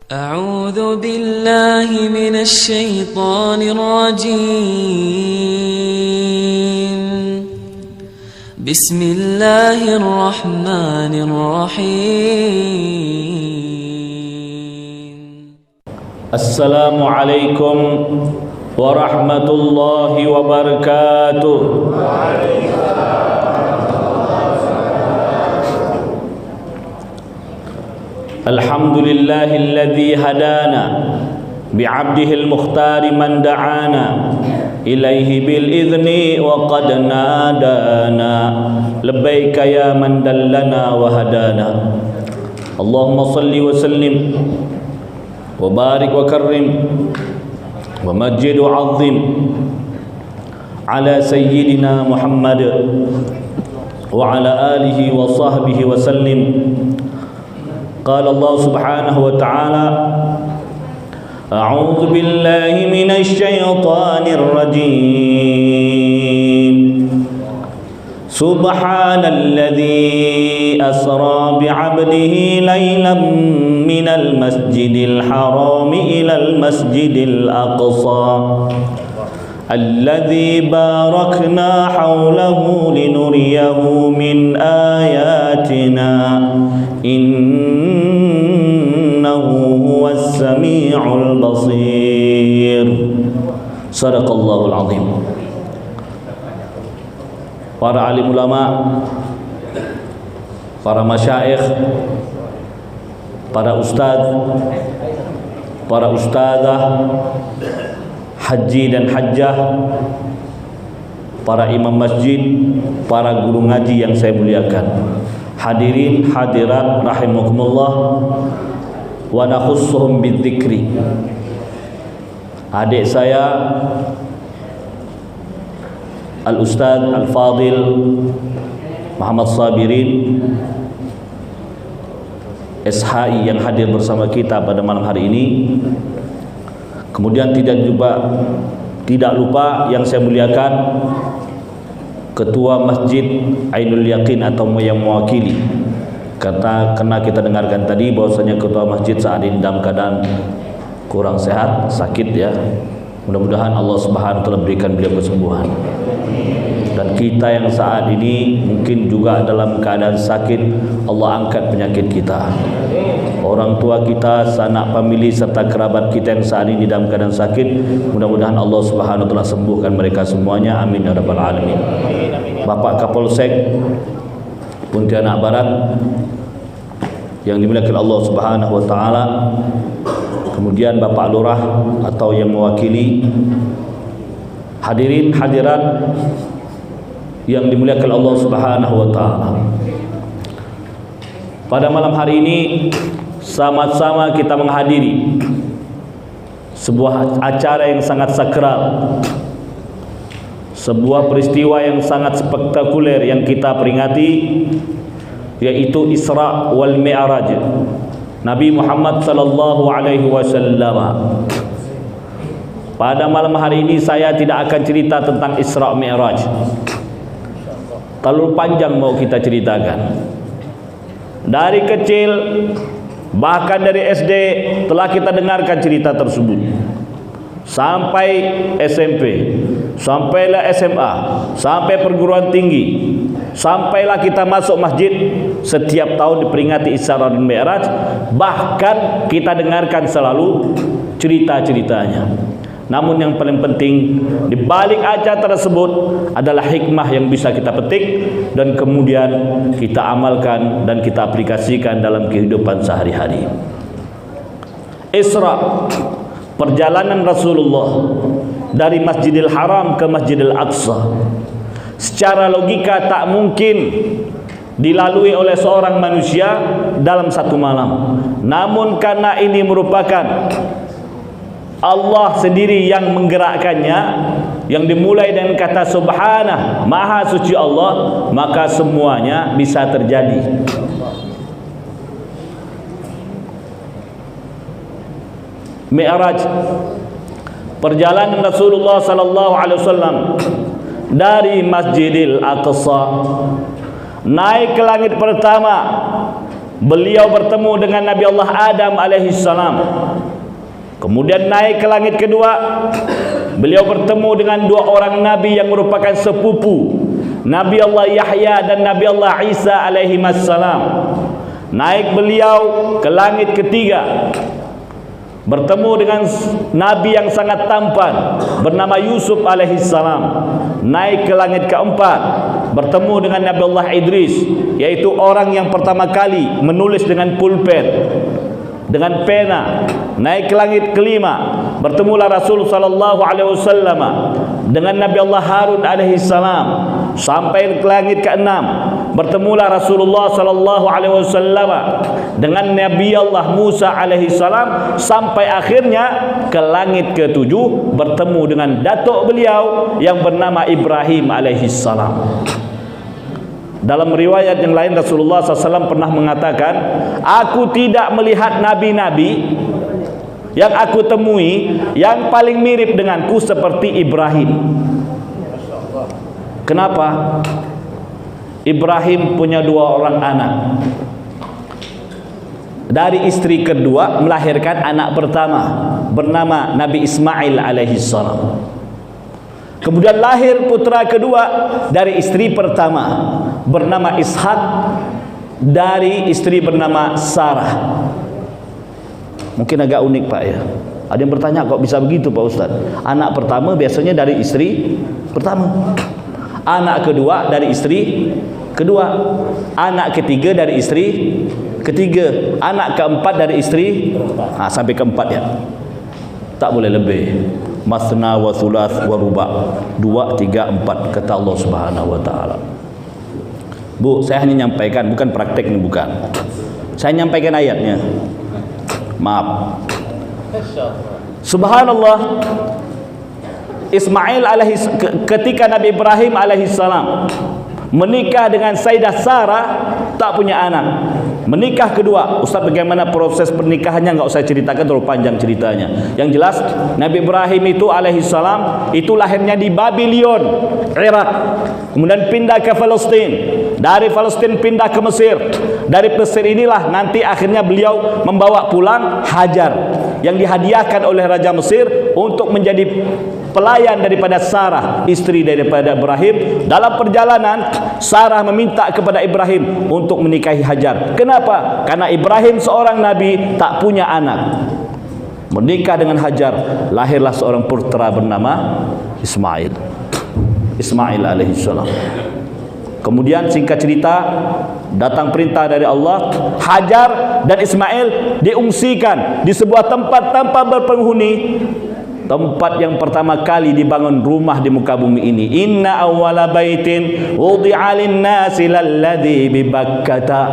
أعوذ بالله من الشيطان الرجيم. بسم الله الرحمن الرحيم. السلام عليكم ورحمة الله وبركاته. الحمد لله الذي هدانا بعبده المختار من دعانا إليه بالإذن وقد نادانا لبيك يا من دلنا وهدانا. اللهم صل وسلم وبارك وكرم ومجد وعظم على سيدنا محمد وعلى آله وصحبه وسلم. قال الله سبحانه وتعالى: أعوذ بالله من الشيطان الرجيم. سبحان الذي أسرى بعبده ليلا من المسجد الحرام إلى المسجد الأقصى الذي باركنا حوله لنريه من آياتنا إنه هو السميع البصير. صدق الله العظيم. Para alim ulama, para masyayikh, para ustaz, para ustazah haji dan hajjah, para imam masjid, para guru ngaji yang saya muliakan, hadirin hadirat rahimakumullah, wa nakhussuhum bidzikri. Adik saya Al-Ustaz Al-Fadil Muhammad Sabirin SHI yang hadir bersama kita pada malam hari ini. Kemudian tidak lupa yang saya muliakan Ketua Masjid Ainul Yaqin atau yang mewakili. Karena kita dengarkan tadi bahwasanya Ketua Masjid saat ini dalam keadaan kurang sehat, sakit ya. Mudah-mudahan Allah Subhanahu wa taala berikan beliau kesembuhan. Dan kita yang saat ini mungkin juga dalam keadaan sakit, Allah angkat penyakit kita. Orang tua kita, sanak famili serta kerabat kita yang saat ini dalam keadaan sakit, mudah-mudahan Allah Subhanahu wa taala sembuhkan mereka semuanya. Amin ya rabbal alamin. Bapak Kapolsek Pontianak Barat yang dimuliakan Allah Subhanahu wa taala, kemudian Bapak Lurah atau yang mewakili, hadirin hadirat yang dimuliakan Allah Subhanahu wa taala. Pada malam hari ini sama-sama kita menghadiri sebuah acara yang sangat sakral, sebuah peristiwa yang sangat spektakuler yang kita peringati, yaitu Isra wal Mi'raj Nabi Muhammad sallallahu alaihi wasallam. Pada malam hari ini saya tidak akan cerita tentang Isra Mi'raj. Terlalu panjang mau kita ceritakan. Dari kecil, bahkan dari SD telah kita dengarkan cerita tersebut. Sampai SMP, sampailah SMA, sampai perguruan tinggi, sampailah kita masuk masjid, setiap tahun diperingati Isra dan Mi'raj. Bahkan kita dengarkan selalu cerita-ceritanya. Namun yang paling penting di balik acara tersebut adalah hikmah yang bisa kita petik dan kemudian kita amalkan dan kita aplikasikan dalam kehidupan sehari-hari. Isra, perjalanan Rasulullah dari Masjidil Haram ke Masjidil Aqsa, secara logika tak mungkin dilalui oleh seorang manusia dalam satu malam. Namun karena ini merupakan Allah sendiri yang menggerakkannya, yang dimulai dengan kata subhanah, maha suci Allah, maka semuanya bisa terjadi. Mi'raj, perjalanan Rasulullah sallallahu alaihi wasallam dari Masjidil Aqsa naik ke langit pertama beliau bertemu dengan Nabi Allah Adam alaihissalam. Kemudian naik ke langit kedua, beliau bertemu dengan dua orang nabi yang merupakan sepupu, Nabi Allah Yahya dan Nabi Allah Isa alaihissalam. Naik beliau ke langit ketiga, bertemu dengan nabi yang sangat tampan bernama Yusuf alaihissalam. Naik ke langit keempat, bertemu dengan Nabi Allah Idris, yaitu orang yang pertama kali menulis dengan pulpen, dengan pena. Naik ke langit kelima, bertemulah Rasul sallallahu alaihi wasallam dengan Nabi Allah Harun alaihi salam. Sampai ke langit keenam, bertemulah Rasulullah sallallahu alaihi wasallam dengan Nabi Allah Musa alaihi salam. Sampai akhirnya ke langit ketujuh, bertemu dengan datuk beliau yang bernama Ibrahim alaihi salam. Dalam riwayat yang lain Rasulullah SAW pernah mengatakan, aku tidak melihat nabi-nabi yang aku temui yang paling mirip denganku seperti Ibrahim. Kenapa? Ibrahim punya dua orang anak. Dari istri kedua melahirkan anak pertama bernama Nabi Ismail alaihissalam. Kemudian lahir putra kedua dari istri pertama bernama Ishak, dari istri bernama Sarah. Mungkin agak unik Pak ya. Ada yang bertanya, kok bisa begitu Pak Ustaz? Anak pertama biasanya dari istri pertama, anak kedua dari istri kedua, anak ketiga dari istri ketiga, anak keempat dari istri sampai keempat ya. Tak boleh lebih. Masna wa thulath wa ruba', 2, 3, 4 kata Allah Subhanahu wa taala. Bu, saya hanya nyampaikan, bukan praktek ini, bukan. Saya nyampaikan ayatnya. Maaf. Subhanallah. Ismail ketika Nabi Ibrahim alaihissalam menikah dengan Sayyidah Sarah, tak punya anak. Menikah kedua, Ustaz bagaimana proses pernikahannya enggak usah ceritakan, terlalu panjang ceritanya. Yang jelas Nabi Ibrahim itu alaihissalam itu lahirnya di Babylon, Irak. Kemudian pindah ke Palestin. Dari Palestin pindah ke Mesir. Dari Mesir inilah nanti akhirnya beliau membawa pulang Hajar yang dihadiahkan oleh Raja Mesir untuk menjadi pelayan daripada Sarah, istri daripada Ibrahim. Dalam perjalanan Sarah meminta kepada Ibrahim untuk menikahi Hajar. Kenapa? Karena Ibrahim seorang nabi tak punya anak. Menikah dengan Hajar, lahirlah seorang putra bernama Ismail. Ismail alaihissalam. Kemudian singkat cerita, datang perintah dari Allah, Hajar dan Ismail diungsikan di sebuah tempat tanpa berpenghuni. Tempat yang pertama kali dibangun rumah di muka bumi ini. Inna awwala baitin wudi'a lin-nasi lalladzi bi Bakkata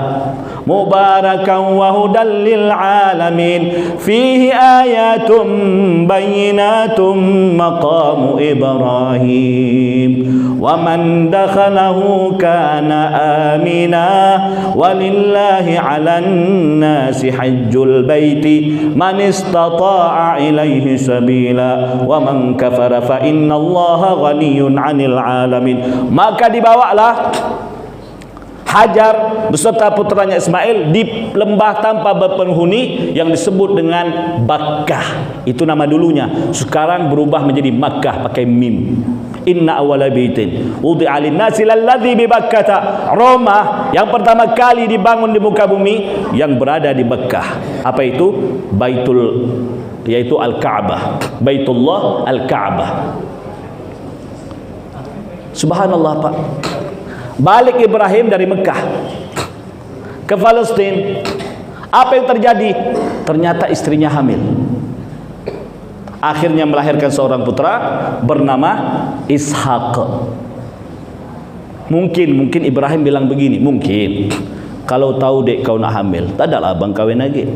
mubarakan wa hudan lil alamin fihi ayatum bayyinatum maqamu Ibrahim wa man dakhalahu kana amina walillahi 'alan nasi hajjul baiti man istata'a ilaihi sabila wa man kafara fa innallaha ghaniyyun 'anil alamin. Maka dibawalah Hajar beserta putranya Ismail di lembah tanpa berpenghuni yang disebut dengan Bakkah. Itu nama dulunya, sekarang berubah menjadi Makkah pakai mim. Inna awwala baitin wudi'a lin-nasi lalladzi bi Bakkata. Rumah yang pertama kali dibangun di muka bumi yang berada di Bakkah. Apa itu? Yaitu Al-Ka'bah, Baitullah Al-Ka'bah. Subhanallah Pak. Balik Ibrahim dari Mekah ke Palestin. Apa yang terjadi? Ternyata istrinya hamil. Akhirnya melahirkan seorang putra bernama Ishak. Mungkin Ibrahim bilang begini, mungkin kalau tahu dek kau nak hamil, tak adalah abang kawin lagi.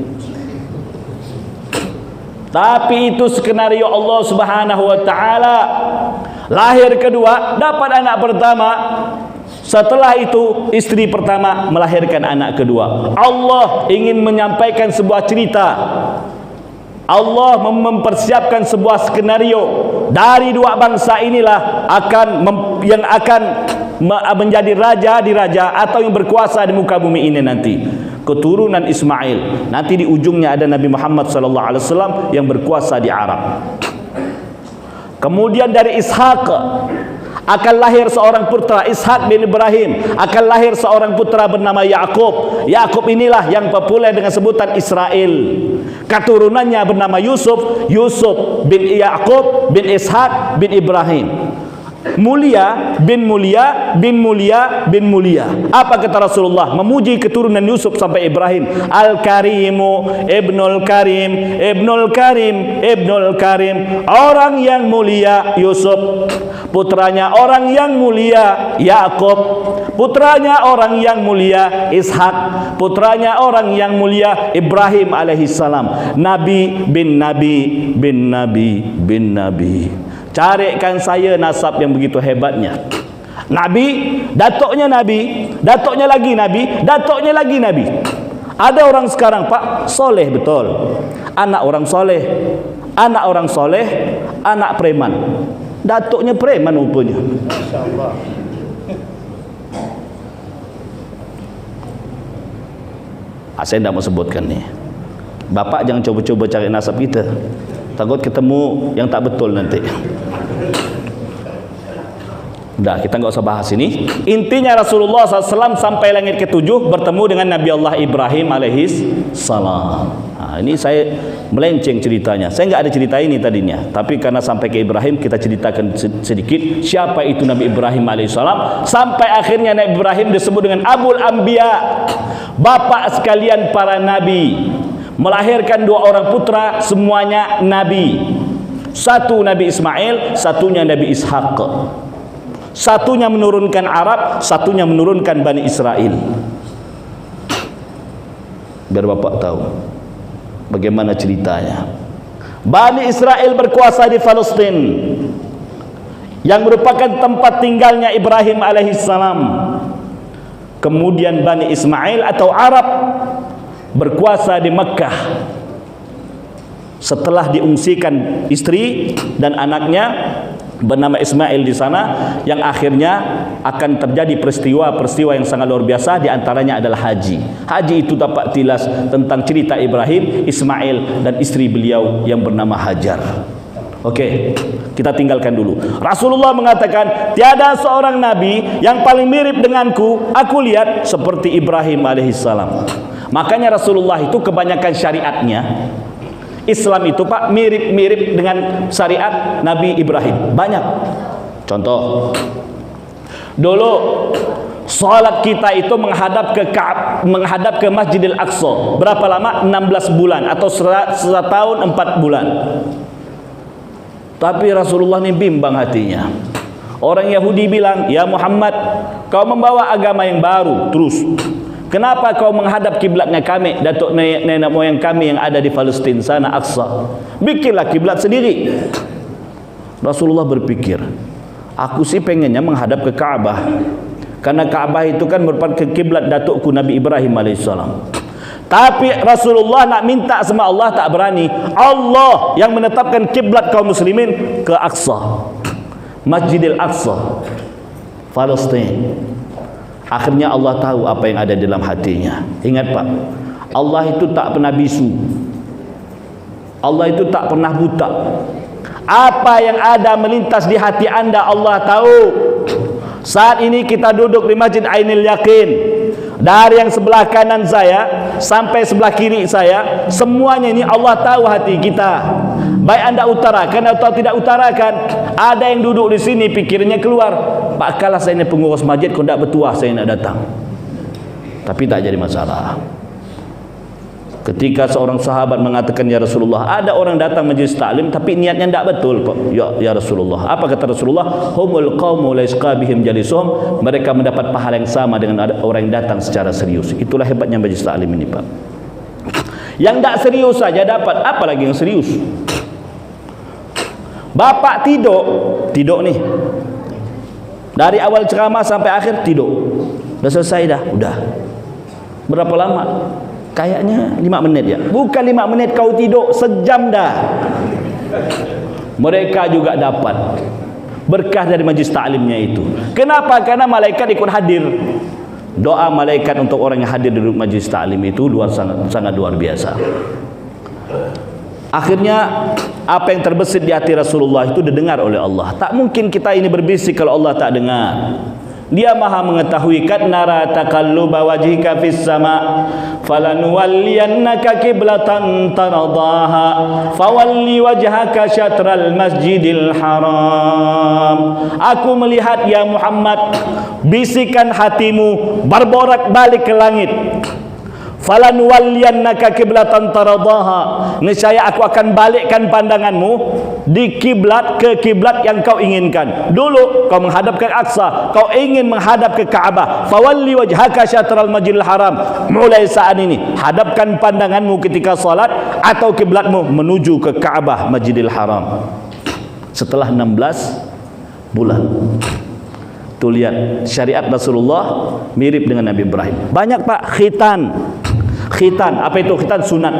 Tapi itu skenario Allah Subhanahu wa taala. Lahir kedua, dapat anak pertama. Setelah itu istri pertama melahirkan anak kedua. Allah ingin menyampaikan sebuah cerita. Allah mempersiapkan sebuah skenario. Dari dua bangsa inilah yang akan menjadi raja di raja atau yang berkuasa di muka bumi ini nanti. keturunan Ismail. Nanti di ujungnya ada Nabi Muhammad SAW yang berkuasa di Arab. Kemudian dari Ishaq akan lahir seorang putra, Ishaq bin Ibrahim. Akan lahir seorang putra bernama Yakub. Yakub inilah yang populer dengan sebutan Israel. Keturunannya bernama Yusuf, Yusuf bin Yakub bin Ishaq bin Ibrahim. Mulia bin Mulia bin Mulia bin Mulia. Apa kata Rasulullah memuji keturunan Yusuf sampai Ibrahim? Al-Karimu Ibnul Karim, Ibnul Karim, Ibnul Karim. Orang yang mulia Yusuf, putranya orang yang mulia Yakub, putranya orang yang mulia Ishak, putranya orang yang mulia Ibrahim alaihissalam. Nabi bin Nabi bin Nabi bin Nabi. Carikan saya nasab yang begitu hebatnya. Nabi, datuknya Nabi, datuknya lagi Nabi, datuknya lagi Nabi. Ada orang sekarang, Pak, soleh betul. Anak orang soleh, anak orang soleh, anak preman. Datuknya preman rupanya. Masya-Allah. Saya tidak mau sebutkan ni. Bapak jangan coba-coba cari nasab kita. Takut ketemu yang tak betul nanti. Dah, kita enggak usah bahas ini. Intinya Rasulullah SAW sampai langit ketujuh bertemu dengan Nabi Allah Ibrahim alaihissalam. Ini saya melenceng ceritanya. Saya enggak ada cerita ini tadinya, tapi karena sampai ke Ibrahim kita ceritakan sedikit siapa itu Nabi Ibrahim alaihissalam. Sampai akhirnya Nabi Ibrahim disebut dengan Abul Anbiya, bapak sekalian para nabi. Melahirkan dua orang putra, semuanya nabi. Satu Nabi Ismail, satunya Nabi Ishaq. Satunya menurunkan Arab, satunya menurunkan Bani Israel. Biar bapak tahu bagaimana ceritanya. Bani Israel berkuasa di Palestin, yang merupakan tempat tinggalnya Ibrahim alaihissalam. Kemudian Bani Ismail atau Arab berkuasa di Mekah setelah diungsikan istri dan anaknya bernama Ismail di sana, yang akhirnya akan terjadi peristiwa-peristiwa yang sangat luar biasa. Di antaranya adalah haji. Haji itu dapat tilas tentang cerita Ibrahim, Ismail dan istri beliau yang bernama Hajar. Oke, kita tinggalkan dulu. Rasulullah mengatakan tiada seorang nabi yang paling mirip denganku aku lihat seperti Ibrahim alaihissalam. Makanya Rasulullah itu kebanyakan syariatnya, Islam itu, Pak, mirip-mirip dengan syariat Nabi Ibrahim. Banyak. Contoh, dulu salat kita itu menghadap ke Masjidil Aqsa. Berapa lama? 16 bulan atau setahun 4 bulan. Tapi Rasulullah ini bimbang hatinya. Orang Yahudi bilang, "Ya Muhammad, kau membawa agama yang baru terus. Kenapa kau menghadap kiblatnya kami, datuk nenek moyang kami yang ada di Palestin sana, Aqsa? Bikinlah kiblat sendiri." Rasulullah berpikir, aku sih pengennya menghadap ke Ka'bah, karena Ka'bah itu kan merupakan kiblat datukku Nabi Ibrahim alaihissalam. Tapi Rasulullah nak minta sama Allah tak berani. Allah yang menetapkan kiblat kaum muslimin ke Aqsa, Masjidil Aqsa, Palestin. Akhirnya Allah tahu apa yang ada dalam hatinya. Ingat, Pak, Allah itu tak pernah bisu. Allah itu tak pernah buta. Apa yang ada melintas di hati anda Allah tahu. Saat ini kita duduk di Masjid Ainul Yaqin. Dari yang sebelah kanan saya sampai sebelah kiri saya, semuanya ini Allah tahu hati kita. Baik anda utarakan atau tidak utarakan. Ada yang duduk di sini pikirnya keluar, Pak, kalau saya ini pengurus masjid, kau tidak bertuah saya nak datang. Tapi tak jadi masalah. Ketika seorang sahabat mengatakan, "Ya Rasulullah, ada orang datang majlis taklim tapi niatnya tidak betul, Pak." Ya Rasulullah. Apa kata Rasulullah? "Humul qaumu la yasqabihim jalisuhum." Mereka mendapat pahala yang sama dengan orang yang datang secara serius. Itulah hebatnya majlis taklim ini, Pak. Yang tidak serius saja dapat, apalagi yang serius. Bapak tidur nih. Dari awal ceramah sampai akhir tidur. Dah selesai dah, udah. Berapa lama? Kayaknya 5 menit ya. Bukan 5 menit kau tidur, sejam dah. Mereka juga dapat berkah dari majlis taklimnya itu. Kenapa? Karena malaikat ikut hadir. Doa malaikat untuk orang yang hadir di majlis taklim itu sangat luar biasa. Akhirnya apa yang terbesit di hati Rasulullah itu didengar oleh Allah. Tak mungkin kita ini berbisik kalau Allah tak dengar. Dia maha mengetahui. Kad nara taqalluba wajhika fis sama falanuwalliyannaka qiblatan tardaha fawalli wajhaka syatral masjidil haram. Aku melihat ya Muhammad, bisikan hatimu berborak balik ke langit. Falanuwalliyannaka qiblatan tardaha, nescaya aku akan balikkan pandanganmu di kiblat ke kiblat yang kau inginkan. Dulu kau menghadap ke Aqsa, kau ingin menghadap ke Ka'bah. Fawalli wajhaka syatral masjidil haram. Mulai saat ini hadapkan pandanganmu ketika salat atau kiblatmu menuju ke Ka'bah Masjidil Haram. Setelah 16 bulan. Tuh lihat, syariat Rasulullah mirip dengan Nabi Ibrahim. Banyak Pak, khitan, apa itu khitan? Sunat.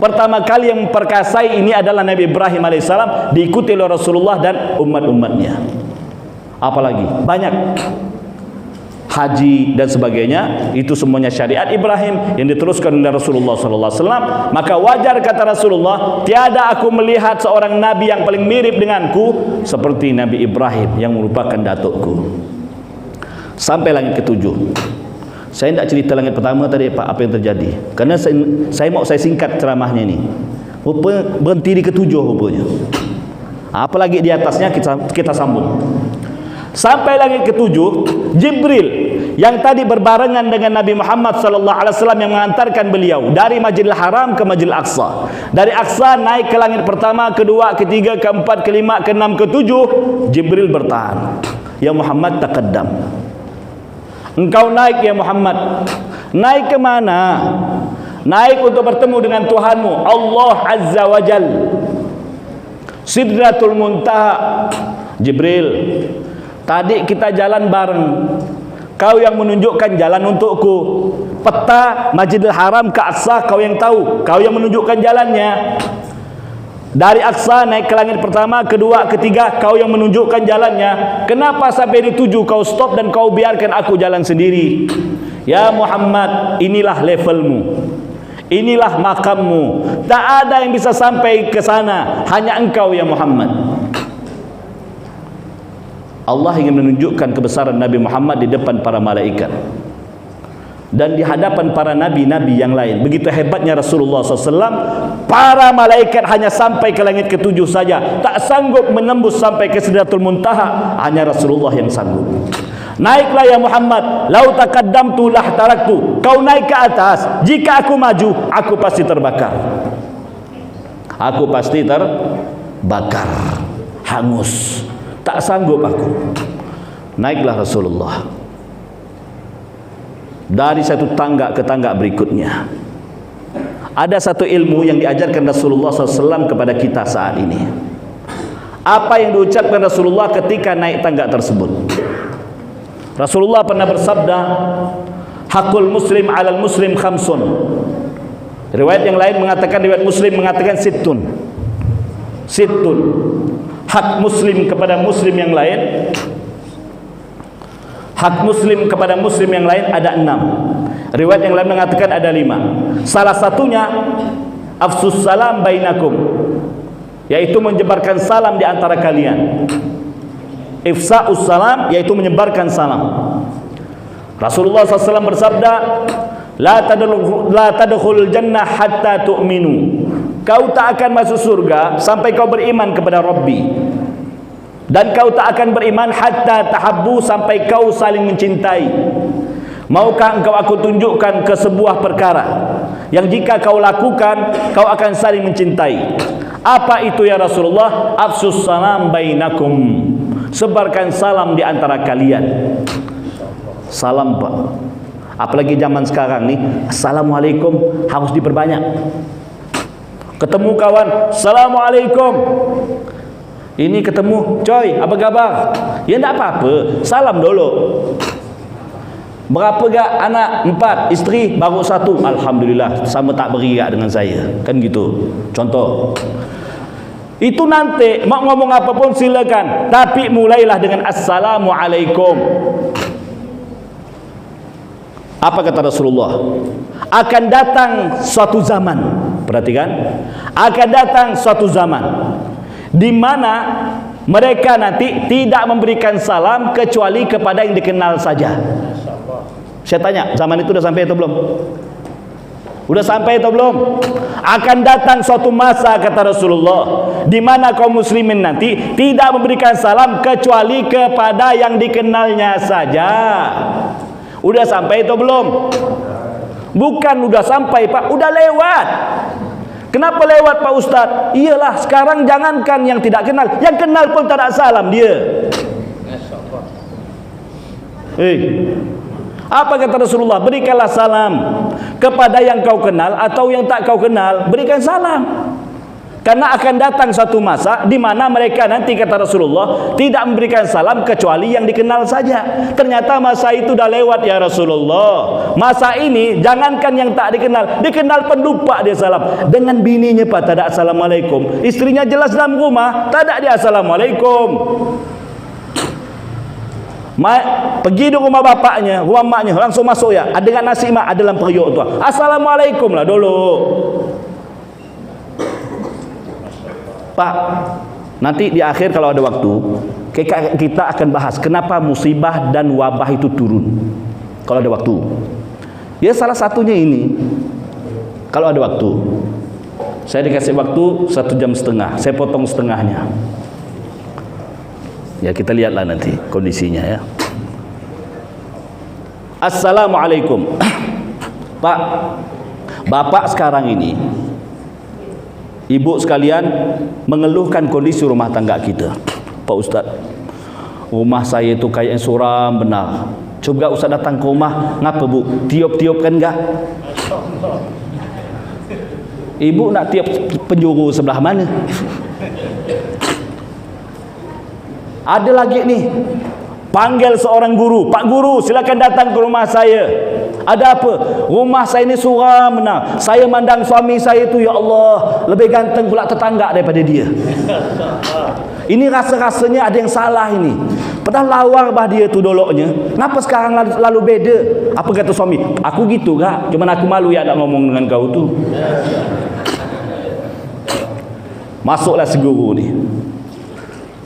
Pertama kali yang memperkasai ini adalah Nabi Ibrahim alaihissalam, diikuti oleh Rasulullah dan umat-umatnya. Apalagi banyak haji dan sebagainya, itu semuanya syariat Ibrahim yang diteruskan oleh Rasulullah sallallahu alaihi wasallam. Maka wajar kata Rasulullah, tiada aku melihat seorang nabi yang paling mirip denganku seperti Nabi Ibrahim yang merupakan datukku. Sampai langit ketujuh. Saya tidak cerita langit pertama tadi Pak, apa yang terjadi, karena saya singkat ceramahnya ini. Berhenti di ketujuh rupanya. Apalagi di atasnya kita sambung. Sampai langit ketujuh, Jibril yang tadi berbarengan dengan Nabi Muhammad sallallahu alaihi wasallam yang mengantarkan beliau dari Masjidil Haram ke Masjidil Aqsa. Dari Aqsa naik ke langit pertama, kedua, ketiga, keempat, kelima, keenam, ketujuh. Jibril bertahan. Ya Muhammad, taqaddam. Engkau naik ya Muhammad. Naik ke mana? Naik untuk bertemu dengan Tuhanmu Allah Azza wa Jal. Sidratul Muntaha. Jibril, tadi kita jalan bareng. Kau yang menunjukkan jalan untukku. Peta Masjidil Haram ke Aqsa kau yang tahu, kau yang menunjukkan jalannya. Dari Aqsa naik ke langit pertama, kedua, ketiga, kau yang menunjukkan jalannya. Kenapa sampai di 7 kau stop dan kau biarkan aku jalan sendiri? Ya Muhammad, inilah levelmu, inilah makammu. Tak ada yang bisa sampai ke sana, hanya engkau ya Muhammad. Allah ingin menunjukkan kebesaran Nabi Muhammad di depan para malaikat dan di hadapan para nabi-nabi yang lain. Begitu hebatnya Rasulullah SAW. Para malaikat hanya sampai ke langit ketujuh saja, tak sanggup menembus sampai ke Sidratul Muntaha. Hanya Rasulullah yang sanggup. Naiklah ya Muhammad, lau taqaddamtu lah taraktu. Kau naik ke atas, jika aku maju, aku pasti terbakar. Aku pasti terbakar, hangus. Tak sanggup aku. Naiklah Rasulullah dari satu tangga ke tangga berikutnya. Ada satu ilmu yang diajarkan Rasulullah SAW kepada kita saat ini. Apa yang diucapkan Rasulullah ketika naik tangga tersebut? Rasulullah pernah bersabda, hakul muslim alal muslim khamsun. Riwayat yang lain mengatakan, riwayat Muslim mengatakan sittun. Hak muslim kepada muslim yang lain, hak muslim kepada muslim yang lain ada 6. Riwayat yang lain mengatakan ada 5. Salah satunya afsus salam bainakum, yaitu menyebarkan salam di antara kalian. Ifsa'us salam, yaitu menyebarkan salam. Rasulullah SAW bersabda, la tadkhul jannah hatta tu'minu. Kau tak akan masuk surga sampai kau beriman kepada Rabbi. Dan kau tak akan beriman hatta tahabbu, sampai kau saling mencintai. Maukah engkau aku tunjukkan ke sebuah perkara yang jika kau lakukan, kau akan saling mencintai? Apa itu ya Rasulullah? Afsus salam bainakum. Sebarkan salam di antara kalian. Salam Pak. Apalagi zaman sekarang nih, assalamualaikum harus diperbanyak. Ketemu kawan, assalamualaikum. Ini ketemu, coy, apa kabar? Ya enggak apa-apa, salam dulu. Berapa gak anak? 4, isteri baru 1. Alhamdulillah, sama tak beriak dengan saya. Kan gitu. Contoh. Itu nanti mau ngomong apapun silakan, tapi mulailah dengan assalamualaikum. Apa kata Rasulullah? Akan datang suatu zaman, perhatikan, akan datang suatu zaman di mana mereka nanti tidak memberikan salam kecuali kepada yang dikenal saja. Saya tanya, zaman itu sudah sampai atau belum? Sudah sampai atau belum? Akan datang suatu masa, kata Rasulullah, di mana kaum muslimin nanti tidak memberikan salam kecuali kepada yang dikenalnya saja. Udah sampai atau belum? Bukan udah sampai, Pak, udah lewat. Kenapa lewat, Pak Ustaz? Iyalah, sekarang jangankan yang tidak kenal, yang kenal pun tak ada salam dia. Apa kata Rasulullah? Berikanlah salam kepada yang kau kenal atau yang tak kau kenal, berikan salam. Karena akan datang satu masa di mana mereka nanti, kata Rasulullah, tidak memberikan salam kecuali yang dikenal saja. Ternyata masa itu dah lewat, ya Rasulullah. Masa ini jangankan yang tak dikenal, dikenal pun lupa dia salam. Dengan bininya, Pak, tak ada assalamualaikum. Istrinya jelas dalam rumah, tak ada dia assalamualaikum. Pergi di rumah bapaknya, rumah maknya, langsung masuk ya. Ada dengan nasi mak, ada dalam periuk tu. Assalamualaikum lah dulu. Pak, nanti di akhir kalau ada waktu, kita akan bahas kenapa musibah dan wabah itu turun. Kalau ada waktu. Ya salah satunya ini. Kalau ada waktu. Saya dikasih waktu 1 jam setengah. Saya potong setengahnya. Ya kita lihatlah nanti kondisinya ya. Assalamualaikum. Pak, bapak sekarang ini, ibu sekalian, mengeluhkan kondisi rumah tangga kita. Pak Ustaz, rumah saya itu kayak suram benar. Coba Ustaz datang ke rumah, ngapa Bu? Tiup-tiup kan enggak? Ibu nak tiup penjuru sebelah mana? Ada lagi nih, panggil seorang guru, Pak Guru silakan datang ke rumah saya. Ada apa? Rumah saya ini suram benar. Saya mandang suami saya itu, ya Allah, lebih ganteng pula tetangga daripada dia. Ini rasa-rasanya ada yang salah ini. Padahal lawar bah dia tu doloknya. Kenapa sekarang lalu beda? Apa kata suami? Aku gitu kak, cuman aku malu ya nak ngomong dengan kau tu. Masuklah si guru ni.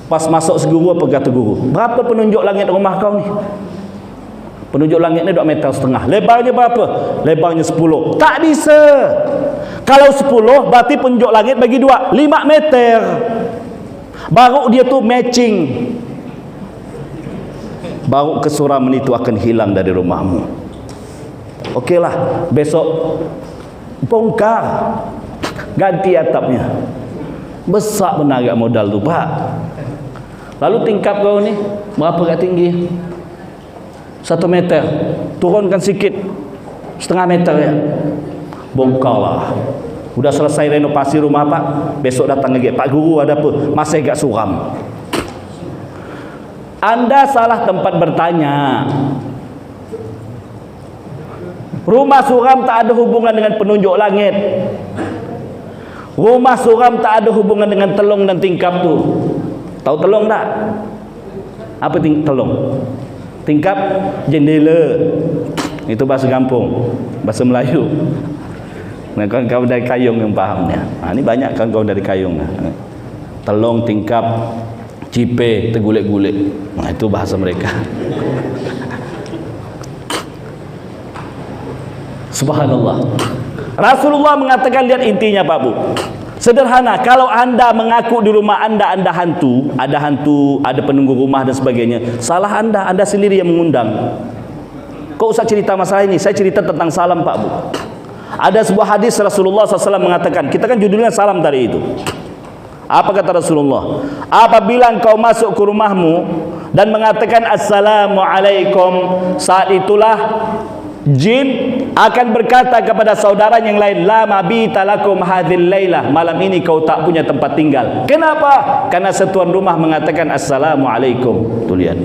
Pas masuk si guru, apa kata guru? Berapa penunjuk langit rumah kau ni? Penunjuk langit ni 2,5 meter. Lebarnya berapa? Lebarnya 10. Tak bisa. Kalau 10 berarti penunjuk langit bagi 2, 5 meter. Baru dia tu matching. Baru kesuraman itu akan hilang dari rumahmu. Okeylah, besok bongkar, ganti atapnya. Besar benar agak modal tu, Pak. Lalu tingkap kau ni berapa kat tinggi? 1 meter. Turunkan sikit, 0,5 meter ya. Bongkarlah. Sudah selesai renovasi rumah, Pak. Besok datang lagi, Pak Guru ada apa? Masih agak suram. Anda salah tempat bertanya. Rumah suram tak ada hubungan dengan penunjuk langit. Rumah suram tak ada hubungan dengan telung dan tingkap tu. Tahu telung tak? Apa telung? Tingkap jendela. Itu bahasa kampung, bahasa Melayu. Nah, kawan-kawan dari Kayung yang fahamnya. Ini banyak kawan-kawan dari Kayung. Telung, tingkap, cipe, tergulik-gulik. Itu bahasa mereka. Subhanallah. Rasulullah mengatakan, lihat intinya Pak Bu. Sederhana, kalau anda mengaku di rumah anda hantu, ada penunggu rumah dan sebagainya, salah anda sendiri yang mengundang. Kok usah cerita masalah ini? Saya cerita tentang salam Pak Bu. Ada sebuah hadis Rasulullah SAW mengatakan, kita kan judulnya salam tadi itu. Apa kata Rasulullah? Apabila engkau masuk ke rumahmu dan mengatakan Assalamualaikum, saat itulah jin akan berkata kepada saudara yang lain, la mabita lakum hadhil lailah, malam ini kau tak punya tempat tinggal. Kenapa? Karena setuan rumah mengatakan Assalamualaikum. Tuh lihat.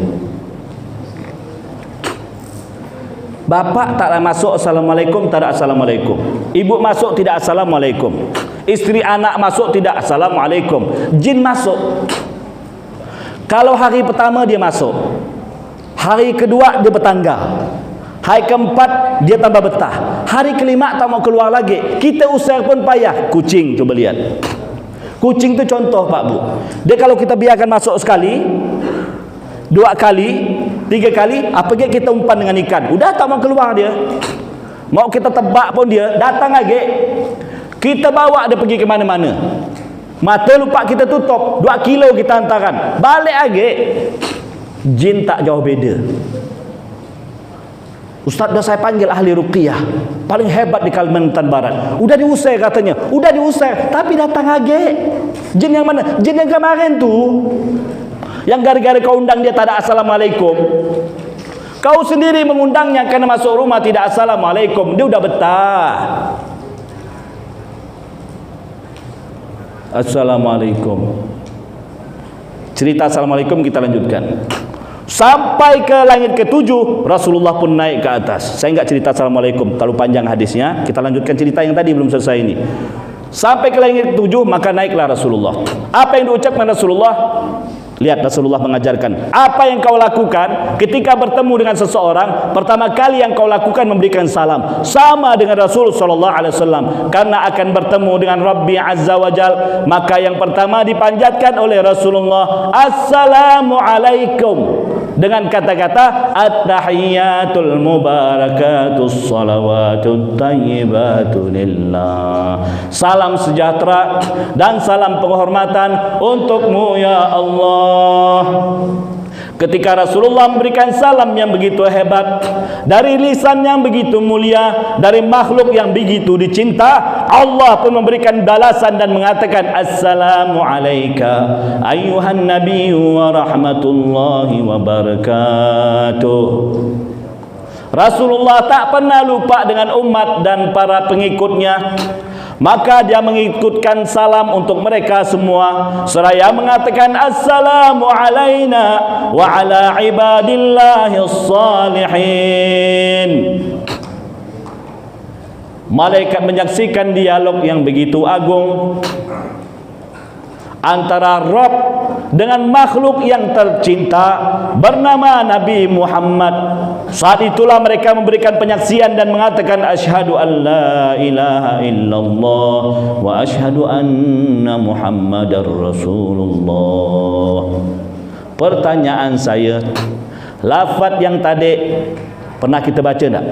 Bapak tak masuk Assalamualaikum, tak ada Assalamualaikum. Ibu masuk tidak Assalamualaikum. Istri anak masuk tidak Assalamualaikum. Jin masuk. Kalau hari pertama dia masuk, hari kedua dia bertanggal, Hari keempat dia tambah betah. Hari kelima tak mau keluar lagi. Kita usir pun payah. Kucing, coba lihat. Kucing tu contoh Pak Bu. Dia kalau kita biarkan masuk sekali, 2 kali, 3 kali, apabila kita umpan dengan ikan, udah tak mau keluar dia. Mau kita tebak pun dia datang lagi. Kita bawa dia pergi ke mana-mana. Mata lupa kita tutup, 2 kilo kita hantarkan, balik lagi. Jin tak jauh beda. Ustaz dah saya panggil ahli ruqyah paling hebat di Kalimantan Barat. Udah diusir katanya. Udah diusir, tapi datang lagi. Jin yang mana? Jin yang kemarin tu. Yang gara-gara kau undang dia tak ada assalamualaikum. Kau sendiri mengundangnya karena masuk rumah tidak assalamualaikum. Dia udah betah. Assalamualaikum. Cerita assalamualaikum kita lanjutkan. Sampai ke langit ke-7, Rasulullah pun naik ke atas. Saya enggak cerita assalamualaikum, terlalu panjang hadisnya. Kita lanjutkan cerita yang tadi belum selesai ini. Sampai ke langit ke-7, maka naiklah Rasulullah. Apa yang diucapkan Rasulullah? Lihat Rasulullah mengajarkan, apa yang kau lakukan ketika bertemu dengan seseorang, pertama kali yang kau lakukan memberikan salam. Sama dengan Rasul sallallahu alaihi wasallam, karena akan bertemu dengan Rabbi Azza wa Jal, maka yang pertama dipanjatkan oleh Rasulullah, Assalamu alaikum, dengan kata-kata at-tahiyyatul mubarakatus salawatut tayyibatu lillah. Salam sejahtera dan salam penghormatan untukmu ya Allah. Ketika Rasulullah memberikan salam yang begitu hebat, dari lisan yang begitu mulia, dari makhluk yang begitu dicinta, Allah pun memberikan balasan dan mengatakan, Assalamu alayka ayyuhan nabiyyu wa rahmatullahi wa barakatuh. Rasulullah tak pernah lupa dengan umat dan para pengikutnya. Maka dia mengikutkan salam untuk mereka semua, seraya mengatakan assalamu alaina wa ala ibadillahis salihin. Malaikat menyaksikan dialog yang begitu agung antara Rabb dengan makhluk yang tercinta bernama Nabi Muhammad. Saat itulah mereka memberikan penyaksian dan mengatakan asyhadu an la ilaha illallah wa asyhadu anna Muhammadar Rasulullah. Pertanyaan saya, lafaz yang tadi pernah kita baca tak?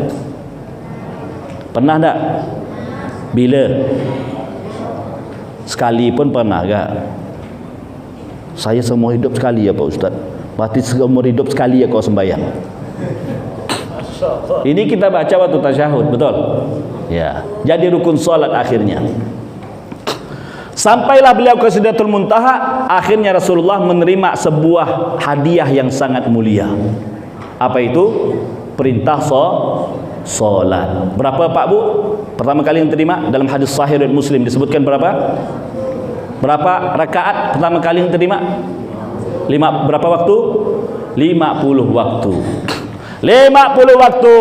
Pernah tak? Bila? Sekali pun pernah tak? Saya seumur hidup sekali ya Pak Ustaz. Berarti seumur hidup sekali ya kau sembahyang. Ini kita baca waktu tasyahud, betul? Ya. Jadi rukun salat akhirnya. Sampailah beliau ke Sidratul Muntaha, akhirnya Rasulullah menerima sebuah hadiah yang sangat mulia. Apa itu? Perintah salat. Berapa Pak Bu? Pertama kali yang terima dalam hadis sahih riwayat Muslim disebutkan berapa? Berapa rakaat pertama kali yang terima? Berapa waktu? 50 waktu. 50 waktu.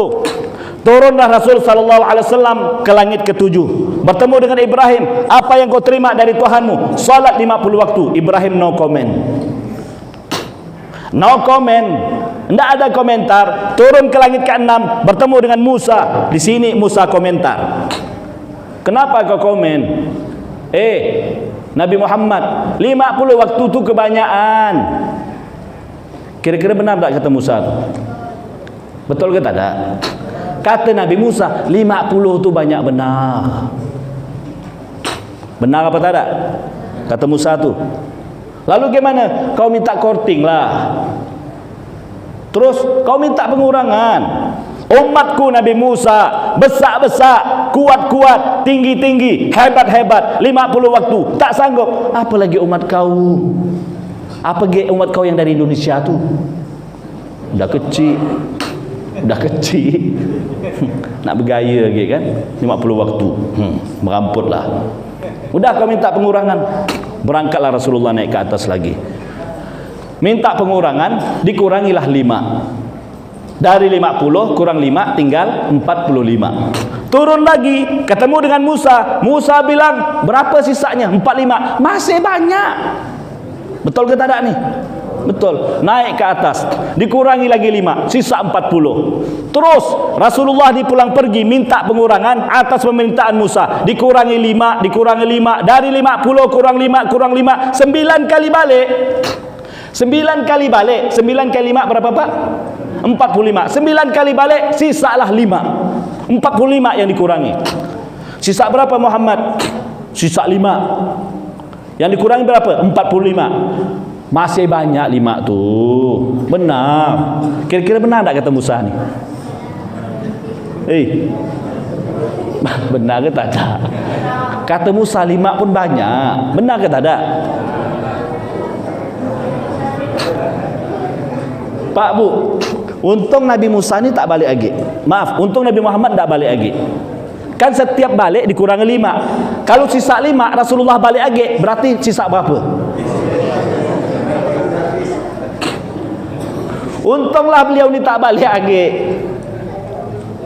Turunlah Rasul sallallahu alaihi wasallam ke langit ke-7, bertemu dengan Ibrahim. Apa yang kau terima dari Tuhanmu? Salat 50 waktu. Ibrahim no comment. No comment. Tidak ada komentar. Turun ke langit ke-6, bertemu dengan Musa. Di sini Musa komentar. Kenapa kau komen? Nabi Muhammad, 50 waktu itu kebanyakan. Kira-kira benar tak kata Musa? Betul ke tak ada? Kata Nabi Musa, 50 itu banyak benar. Benar apa tak ada? Kata Musa tu. Lalu gimana? Kau minta korting lah. Terus kau minta pengurangan. Umatku Nabi Musa besar-besar, kuat-kuat, tinggi-tinggi, hebat-hebat, 50 waktu tak sanggup, apalagi umat kau. Apa umat kau yang dari Indonesia tu? Dah kecil. Nak bergaya lagi kan? 50 waktu. Meramputlah. Udah kau minta pengurangan. Berangkatlah Rasulullah naik ke atas lagi. Minta pengurangan, dikurangilah 5. Dari 50 kurang 5 tinggal 45. Turun lagi, ketemu dengan Musa. Musa bilang, berapa sisanya? 45. Masih banyak. Betul ke tak ada nih? Betul. Naik ke atas, dikurangi lagi 5, sisa 40. Terus Rasulullah di pulang pergi minta pengurangan atas permintaan Musa. Dikurangi 5, dikurangi 5, dari 50 kurang 5, kurang 5, 9 kali balik. 9 kali balik, 9 kali 5 berapa Pak? 45. 9 kali balik, sisalah 5. 45 yang dikurangi. Sisa berapa Muhammad? Sisa 5. Yang dikurangi berapa? 45. Masih banyak 5 tuh. Benar. Kira-kira benar tak kata Musa ni? Benar ke tak? Kata Musa 5 pun banyak. Benar ke tak ada? Pak Bu, untung Nabi Musa ni tak balik lagi. Maaf, untung Nabi Muhammad tak balik lagi. Kan setiap balik dikurangi 5. Kalau sisa 5 Rasulullah balik lagi, berarti sisa berapa? Untunglah beliau ni tak balik lagi.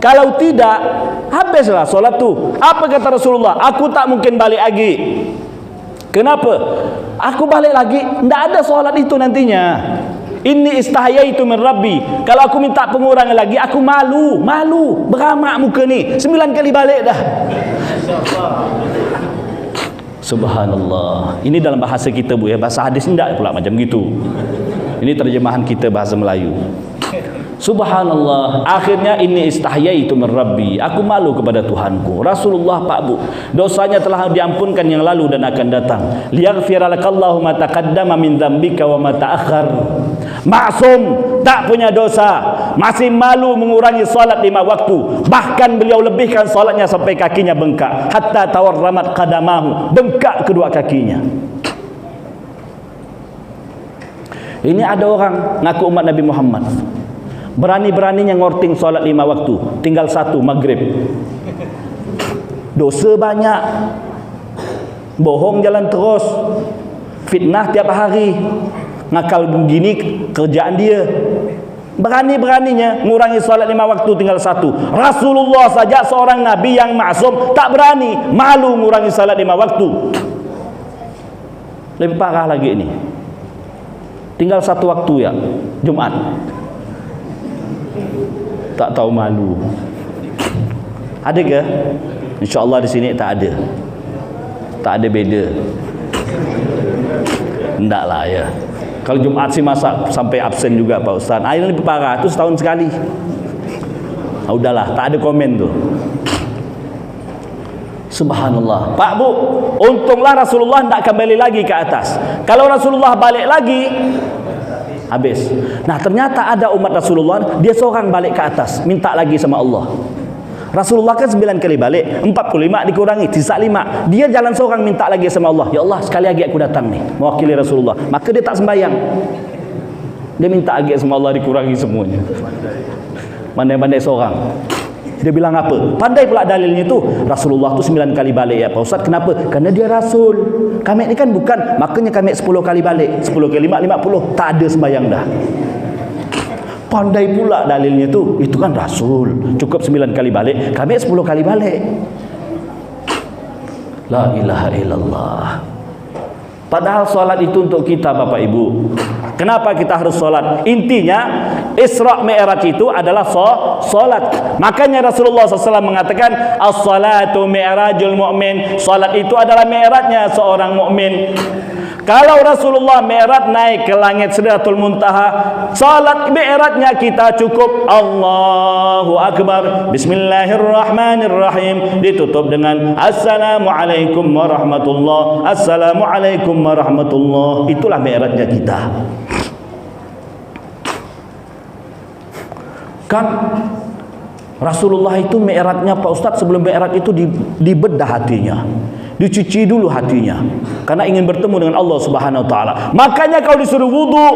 Kalau tidak, habislah solat tu. Apa kata Rasulullah? Aku tak mungkin balik lagi. Kenapa? Aku balik lagi, tidak ada solat itu nantinya. Inni istahayaitu min Rabbi. Kalau aku minta pengurangan lagi, aku malu. Beramak muka ni. 9 kali balik dah. Subhanallah. Ini dalam bahasa kita Bu ya. Bahasa hadis tidak pula macam gitu. Ini terjemahan kita bahasa Melayu. Subhanallah. Akhirnya ini istahyaitu min Rabbi. Aku malu kepada Tuhanku. Rasulullah Pak Bu, dosanya telah diampunkan yang lalu dan akan datang. Liyaghfira lakallahu ma taqaddama min dzambika wa ma ta'akhkhar. Maksum, tak punya dosa, masih malu mengurangi salat 5 waktu. Bahkan beliau lebihkan salatnya sampai kakinya bengkak. Hatta tawarramat qadamahu. Bengkak kedua kakinya. Ini ada orang ngaku umat Nabi Muhammad, berani-beraninya ngorting solat 5 waktu, tinggal 1 maghrib. Dosa banyak, bohong jalan terus, fitnah tiap hari, ngakal begini kerjaan dia. Berani-beraninya ngurangi solat 5 waktu, tinggal 1. Rasulullah saja seorang Nabi yang maksum tak berani, malu ngurangi solat 5 waktu. Lebih parah lagi ini. Tinggal 1 waktu ya, Jumat. Tak tahu malu. Ada ke? InsyaAllah di sini tak ada. Tak ada beda. Hendaklah ya. Kalau Jumat sih masa sampai absen juga Pak Ustaz. Ini lebih parah, itu setahun sekali. Udahlah, tak ada komen tu. Subhanallah. Pak Bu, untunglah Rasulullah tidak kembali lagi ke atas. Kalau Rasulullah balik lagi, habis. Nah ternyata ada umat Rasulullah, dia seorang balik ke atas, minta lagi sama Allah. Rasulullah kan 9 kali balik, 45 dikurangi, sisa 5. Dia jalan seorang minta lagi sama Allah. Ya Allah, sekali lagi aku datang nih, mewakili Rasulullah. Maka dia tak sembahyang. Dia minta lagi sama Allah, dikurangi semuanya. Pandai-pandai seorang. Dia bilang apa? Pandai pula dalilnya tu. Rasulullah tu 9 kali balik ya Pak Ustaz. Kenapa? Karena dia Rasul. Kami ni kan bukan. Makanya kami 10 kali balik. 10 kali 5, 50. Tak ada sembahyang dah. Pandai pula dalilnya tu. Itu kan Rasul. Cukup 9 kali balik. Kami 10 kali balik. La ilaha illallah. Padahal solat itu untuk kita Bapak Ibu. Kenapa kita harus solat? Intinya Isra Mi'raj itu adalah solat. Makanya Rasulullah SAW mengatakan as-salatu mi'rajul mu'min. Solat itu adalah mi'rajnya seorang mukmin. Kalau Rasulullah mi'raj naik ke langit Sidratul Muntaha, salat mi'rajnya kita cukup Allahu Akbar, Bismillahirrahmanirrahim, ditutup dengan Assalamualaikum warahmatullah, Assalamualaikum warahmatullah. Itulah mi'rajnya kita. Kan Rasulullah itu mi'rajnya Pak Ustaz, sebelum mi'raj itu dibedah hatinya, dicuci dulu hatinya, karena ingin bertemu dengan Allah Subhanahu wa taala. Makanya kalau disuruh wudu,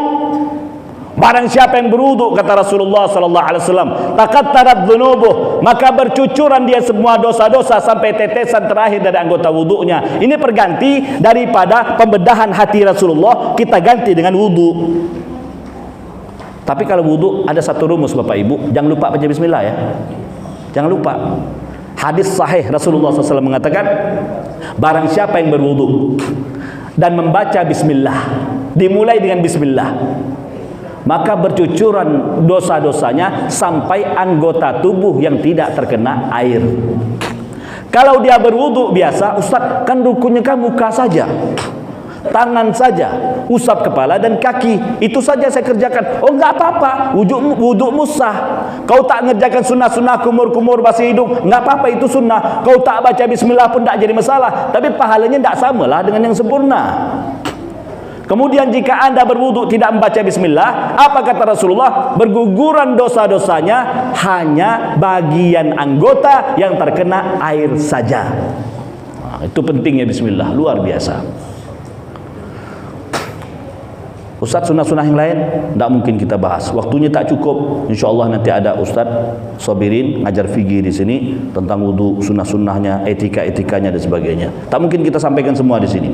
barang siapa yang berwudu, kata Rasulullah sallallahu alaihi wasallam, taqattarat dzunubuh, maka bercucuran dia semua dosa-dosa sampai tetesan terakhir dari anggota wudunya. Ini perganti daripada pembedahan hati Rasulullah, kita ganti dengan wudu. Tapi kalau wudu ada satu rumus Bapak Ibu, jangan lupa baca bismillah ya. Jangan lupa. Hadis sahih Rasulullah SAW mengatakan, barang siapa yang berwudu dan membaca bismillah, dimulai dengan bismillah, maka bercucuran dosa-dosanya sampai anggota tubuh yang tidak terkena air. Kalau dia berwudu biasa, Ustaz, kan rukunnya kan muka saja, tangan saja, usap kepala dan kaki, itu saja saya kerjakan. Oh, enggak apa-apa, wuduk musah. Kau tak ngerjakan sunnah-sunnah kumur-kumur basuh hidung, enggak apa-apa, itu sunnah. Kau tak baca bismillah pun tak jadi masalah, tapi pahalanya tak samalah dengan yang sempurna. Kemudian jika anda berwudu tidak membaca bismillah, apa kata Rasulullah? Berguguran dosa-dosanya hanya bagian anggota yang terkena air saja. Nah, itu pentingnya bismillah, luar biasa. Ustaz, sunnah-sunnah yang lain tidak mungkin kita bahas, waktunya tak cukup. InsyaAllah nanti ada Ustaz Sobirin ngajar fikih di sini tentang wudu, sunnah-sunnahnya, etika-etikanya dan sebagainya. Tak mungkin kita sampaikan semua di sini.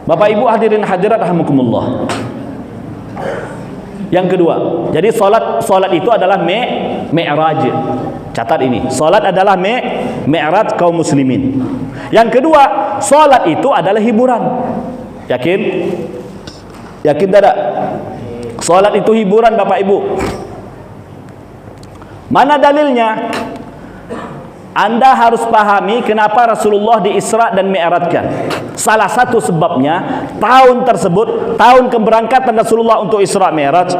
Bapak Ibu hadirin hadirat rahimakumullah. Yang kedua, jadi salat itu adalah mi'raj. Catat ini, salat adalah mi'raj kaum muslimin. Yang kedua, salat itu adalah hiburan. Yakin? Yakin tidak? Salat itu hiburan Bapak Ibu. Mana dalilnya? Anda harus pahami kenapa Rasulullah di-Isra dan Mi'rajkan. Salah satu sebabnya, tahun tersebut, tahun keberangkatan Rasulullah untuk Isra Mi'raj,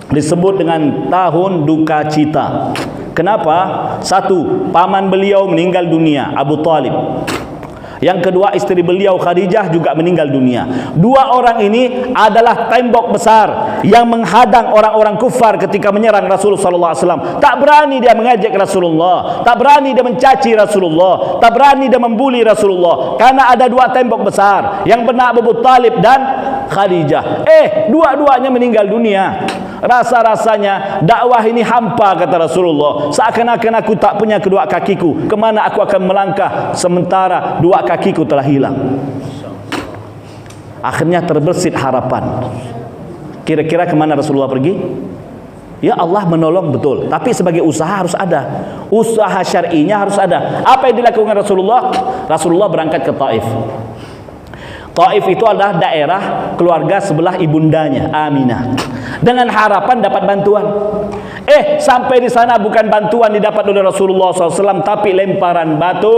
disebut dengan tahun duka cita. Kenapa? Satu, paman beliau meninggal dunia, Abu Talib. Yang kedua, istri beliau Khadijah juga meninggal dunia. Dua orang ini adalah tembok besar yang menghadang orang-orang kufar ketika menyerang Rasulullah SAW. Tak berani dia mengejek Rasulullah, tak berani dia mencaci Rasulullah, tak berani dia membuli Rasulullah, karena ada dua tembok besar yang benar, Abu Talib dan Khadijah. Dua-duanya meninggal dunia. Rasa-rasanya dakwah ini hampa, kata Rasulullah. Seakan-akan aku tak punya kedua kakiku. Kemana aku akan melangkah sementara dua kakiku telah hilang? Akhirnya terbersit harapan. Kira-kira kemana Rasulullah pergi? Ya, Allah menolong betul, tapi sebagai usaha harus ada. Usaha syar'inya harus ada. Apa yang dilakukan Rasulullah? Rasulullah berangkat ke Taif. Taif itu adalah daerah keluarga sebelah ibundanya Aminah, dengan harapan dapat bantuan. Sampai di sana bukan bantuan didapat oleh Rasulullah SAW, tapi lemparan batu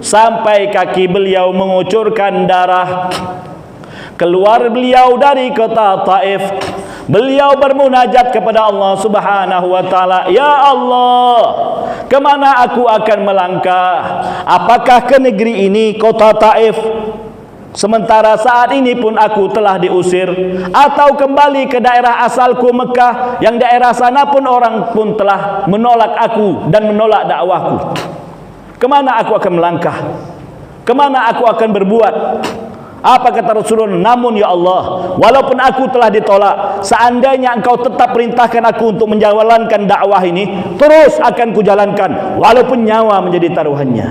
sampai kaki beliau mengucurkan darah. Keluar beliau dari kota Taif, beliau bermunajat kepada Allah Subhanahu wa taala, ya Allah, kemana aku akan melangkah? Apakah ke negeri ini, kota Taif, sementara saat ini pun aku telah diusir, atau kembali ke daerah asalku Mekah, yang daerah sana pun orang pun telah menolak aku dan menolak dakwahku? Kemana aku akan melangkah? Kemana aku akan berbuat? Apa kata Rasulullah? Namun ya Allah, walaupun aku telah ditolak, seandainya engkau tetap perintahkan aku untuk menjalankan dakwah ini, terus akan kujalankan walaupun nyawa menjadi taruhannya.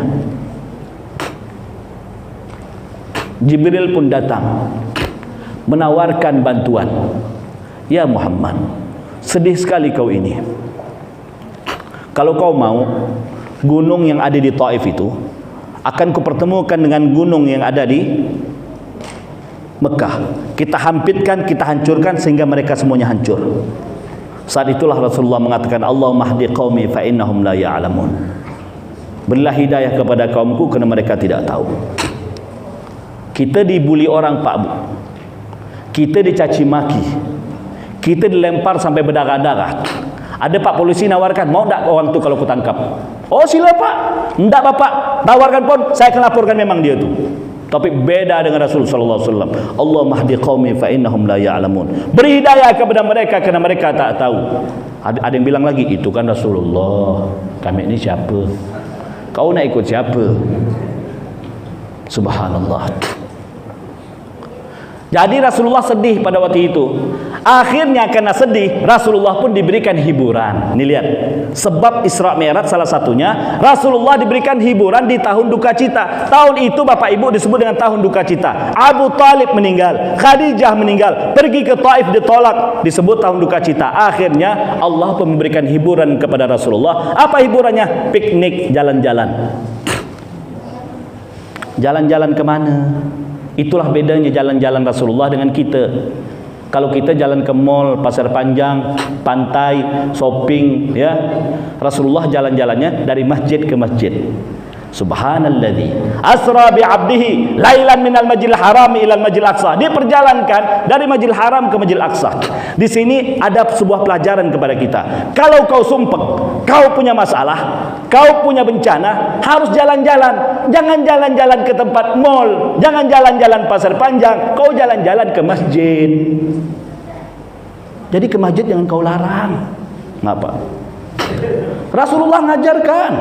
Jibril pun datang menawarkan bantuan. Ya Muhammad, sedih sekali kau ini. Kalau kau mau, gunung yang ada di Taif itu akan kupertemukan dengan gunung yang ada di Mekah. Kita hampitkan, kita hancurkan sehingga mereka semuanya hancur. Saat itulah Rasulullah mengatakan, Allahumma hdi qaumi fa innahum la ya'lamun. Berilah hidayah kepada kaumku kerana mereka tidak tahu. Kita dibuli orang, Pak Bu. Kita dicaci maki. Kita dilempar sampai berdarah-darah. Ada Pak polisi nawarkan, mau tak orang tu kalau ku tangkap? Oh sila Pak. Enggak Bapak, tawarkan pun saya akan laporkan memang dia tu. Tapi beda dengan Rasulullah sallallahu alaihi wasallam. Allahumma hdi qaumi fa innahum la ya'lamun. Beri hidayah kepada mereka kerana mereka tak tahu. Ada yang bilang lagi, itu kan Rasulullah. Kami ini siapa? Kau nak ikut siapa? Subhanallah. Jadi Rasulullah sedih pada waktu itu. Akhirnya karena sedih, Rasulullah pun diberikan hiburan. Ini lihat, sebab Isra Mi'raj salah satunya, Rasulullah diberikan hiburan di tahun duka cita. Tahun itu Bapak Ibu disebut dengan tahun duka cita. Abu Talib meninggal, Khadijah meninggal, pergi ke Taif ditolak, disebut tahun duka cita. Akhirnya Allah pun memberikan hiburan kepada Rasulullah. Apa hiburannya? Piknik, jalan-jalan. Jalan-jalan ke mana? Itulah bedanya jalan-jalan Rasulullah dengan kita. Kalau kita jalan ke mall, pasar panjang, pantai, shopping, ya, Rasulullah jalan-jalannya dari masjid ke masjid. Subhanalladzi asra bi 'abdihi lailan minal Masjidil Haram ila Masjidil Aqsa. Dia perjalankan dari Masjidil Haram ke Masjidil Aqsa. Di sini ada sebuah pelajaran kepada kita. Kalau kau sumpek, kau punya masalah, kau punya bencana, harus jalan-jalan. Jangan jalan-jalan ke tempat mall, jangan jalan-jalan pasar panjang, kau jalan-jalan ke masjid. Jadi ke masjid jangan kau larang. Kenapa? Rasulullah mengajarkan,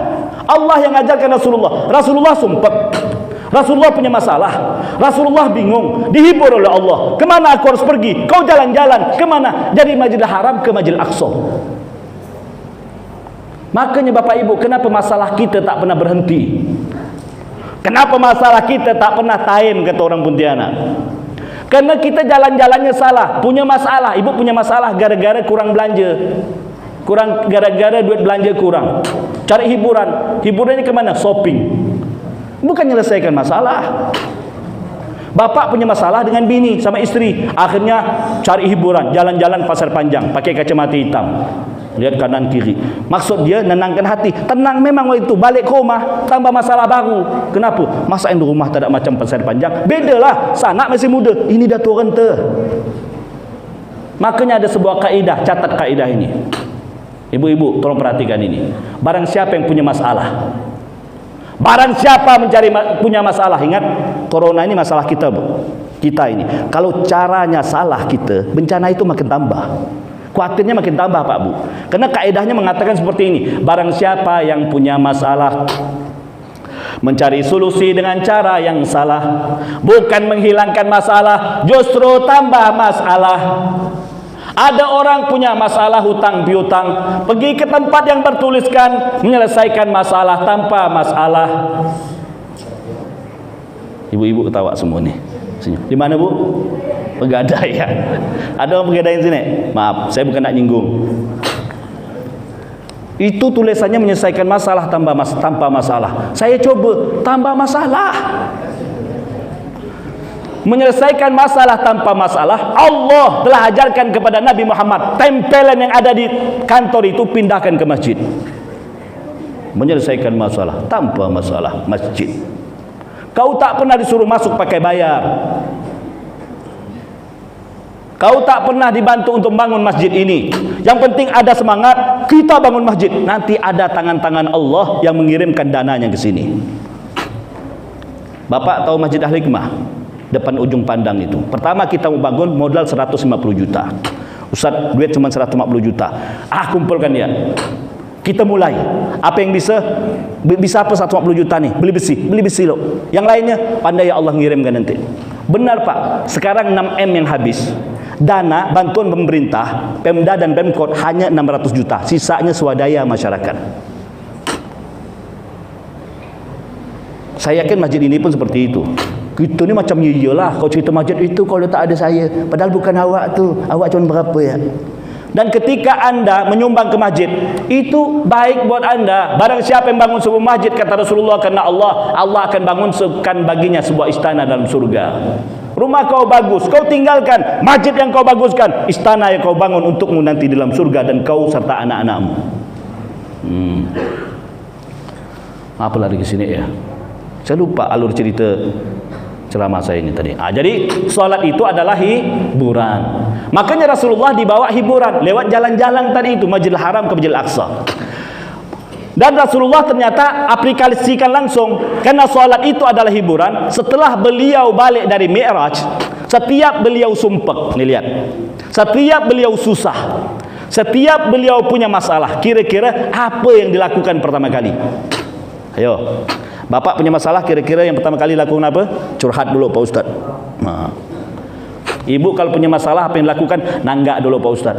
Allah yang mengajarkan Rasulullah. Rasulullah sumpah, Rasulullah punya masalah, Rasulullah bingung, dihibur oleh Allah. Kemana aku harus pergi? Kau jalan-jalan kemana? Dari Masjidil Haram ke Masjidil Aqsa. Makanya Bapak Ibu, kenapa masalah kita tak pernah berhenti? Kenapa masalah kita tak pernah time, kata orang Pontianak? Karena kita jalan-jalannya salah. Punya masalah, ibu punya masalah gara-gara kurang belanja, kurang, gara-gara duit belanja kurang, cari hiburan. Hiburannya kemana? Shopping. Bukan menyelesaikan masalah. Bapak punya masalah dengan bini sama istri, akhirnya cari hiburan, jalan-jalan pasar panjang, pakai kacamata hitam, lihat kanan kiri. Maksud dia nenangkan hati. Tenang memang waktu itu, balik ke rumah tambah masalah baru. Kenapa? Masa yang di rumah tak ada macam pasar panjang. Bedalah, sanak masih muda, ini dah tua renta. Makanya ada sebuah kaidah, catat kaidah ini. Ibu-ibu tolong perhatikan ini. Barang siapa yang punya masalah, barang siapa punya masalah, ingat corona ini masalah kita, Bu. Kita ini kalau caranya salah, kita bencana itu makin tambah, khawatirnya makin tambah, Pak Bu. Karena kaidahnya mengatakan seperti ini. Barang siapa yang punya masalah, mencari solusi dengan cara yang salah, bukan menghilangkan masalah, justru tambah masalah. Ada orang punya masalah hutang piutang, pergi ke tempat yang bertuliskan menyelesaikan masalah tanpa masalah. Ibu-ibu ketawa semua nih. Di mana, Bu? Pegadai ya. Ada orang pegadai di sini? Maaf, saya bukan nak nyinggung. Itu tulisannya menyelesaikan masalah tanpa masalah. Saya coba tambah masalah. Menyelesaikan masalah tanpa masalah. Allah telah ajarkan kepada Nabi Muhammad, tempelan yang ada di kantor itu pindahkan ke masjid. Menyelesaikan masalah tanpa masalah, masjid. Kau tak pernah disuruh masuk pakai bayar. Kau tak pernah dibantu untuk bangun masjid ini. Yang penting ada semangat, kita bangun masjid. Nanti ada tangan-tangan Allah yang mengirimkan dananya ke sini. Bapak tahu Masjid Al-Hikmah? Depan ujung pandang itu. Pertama kita mau bangun, modal 150 juta. Ustaz, duit cuma 150 juta. Kumpulkan ya. Kita mulai. Apa yang bisa? Bisa apa 150 juta nih? Beli besi loh. Yang lainnya pandai ya Allah ngirimkan nanti. Benar Pak, sekarang 6M yang habis. Dana bantuan pemerintah, Pemda dan Pemkot hanya 600 juta. Sisanya swadaya masyarakat. Saya yakin masjid ini pun seperti itu. Kita ni macam iyalah, kau cerita masjid itu kalau tak ada saya, padahal bukan awak tu, awak cuma berapa ya. Dan ketika anda menyumbang ke masjid, itu baik buat anda. Barang siapa yang bangun sebuah masjid, kata Rasulullah, karena Allah akan bangunkan baginya sebuah istana dalam surga. Rumah kau bagus, kau tinggalkan masjid yang kau baguskan, istana yang kau bangun untukmu nanti dalam surga, dan kau serta anak-anakmu. Apa lagi ke sini ya? Saya lupa alur cerita ceramah saya ini tadi. Jadi solat itu adalah hiburan. Makanya Rasulullah dibawa hiburan lewat jalan-jalan tadi itu, Masjidil Haram ke Masjidil Aqsa. Dan Rasulullah ternyata aplikasikan langsung, karena solat itu adalah hiburan. Setelah beliau balik dari Mi'raj, setiap beliau sumpek, nih lihat, setiap beliau susah, setiap beliau punya masalah, kira-kira apa yang dilakukan pertama kali? Ayo, Bapak punya masalah, kira-kira yang pertama kali lakukan apa? Curhat dulu Pak Ustaz. Ibu kalau punya masalah, apa yang dilakukan? Nanggak dulu Pak Ustaz,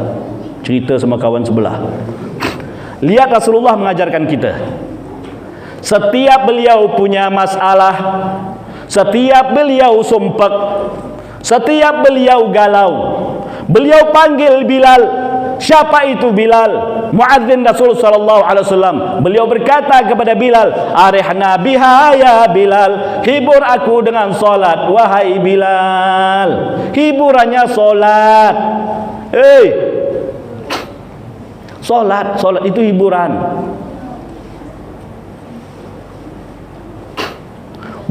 cerita sama kawan sebelah. Lihat Rasulullah mengajarkan kita, setiap beliau punya masalah, setiap beliau sumpek, setiap beliau galau, beliau panggil Bilal, Siapa itu Bilal? Muadzin Rasul sallallahu alaihi wasallam. Beliau berkata kepada Bilal, "Arihna biha ya Bilal." Hibur aku dengan solat, wahai Bilal. Hiburannya solat. Solat itu hiburan.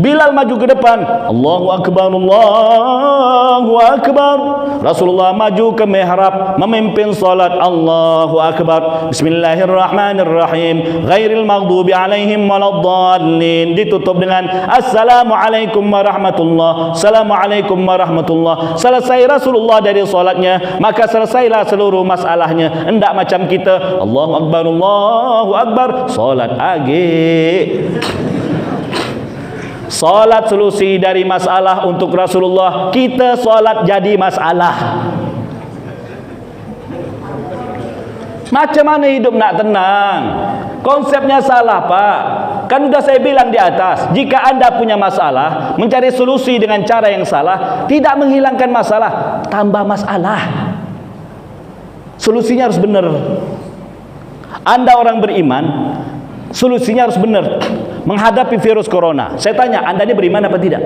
Bilal maju ke depan, Allahu Akbar, Allahu Akbar. Rasulullah maju ke mihrab memimpin salat, Allahu Akbar. Bismillahirrahmanirrahim. Ghairil maghdubi alaihim waladdallin. Ditutup dengan Assalamualaikum warahmatullah. Assalamualaikum warahmatullah. Selesai Rasulullah dari salatnya, maka selesailah seluruh masalahnya. Hendak macam kita, Allahu Akbar, Allahu Akbar, salat age. Solat solusi dari masalah untuk Rasulullah. Kita solat jadi masalah. Macam mana hidup nak tenang? Konsepnya salah, Pak. Kan sudah saya bilang di atas, jika anda punya masalah, mencari solusi dengan cara yang salah tidak menghilangkan masalah, tambah masalah. Solusinya harus benar. Anda orang beriman, solusinya harus benar. Menghadapi virus corona. Saya tanya, anda ini beriman apa tidak?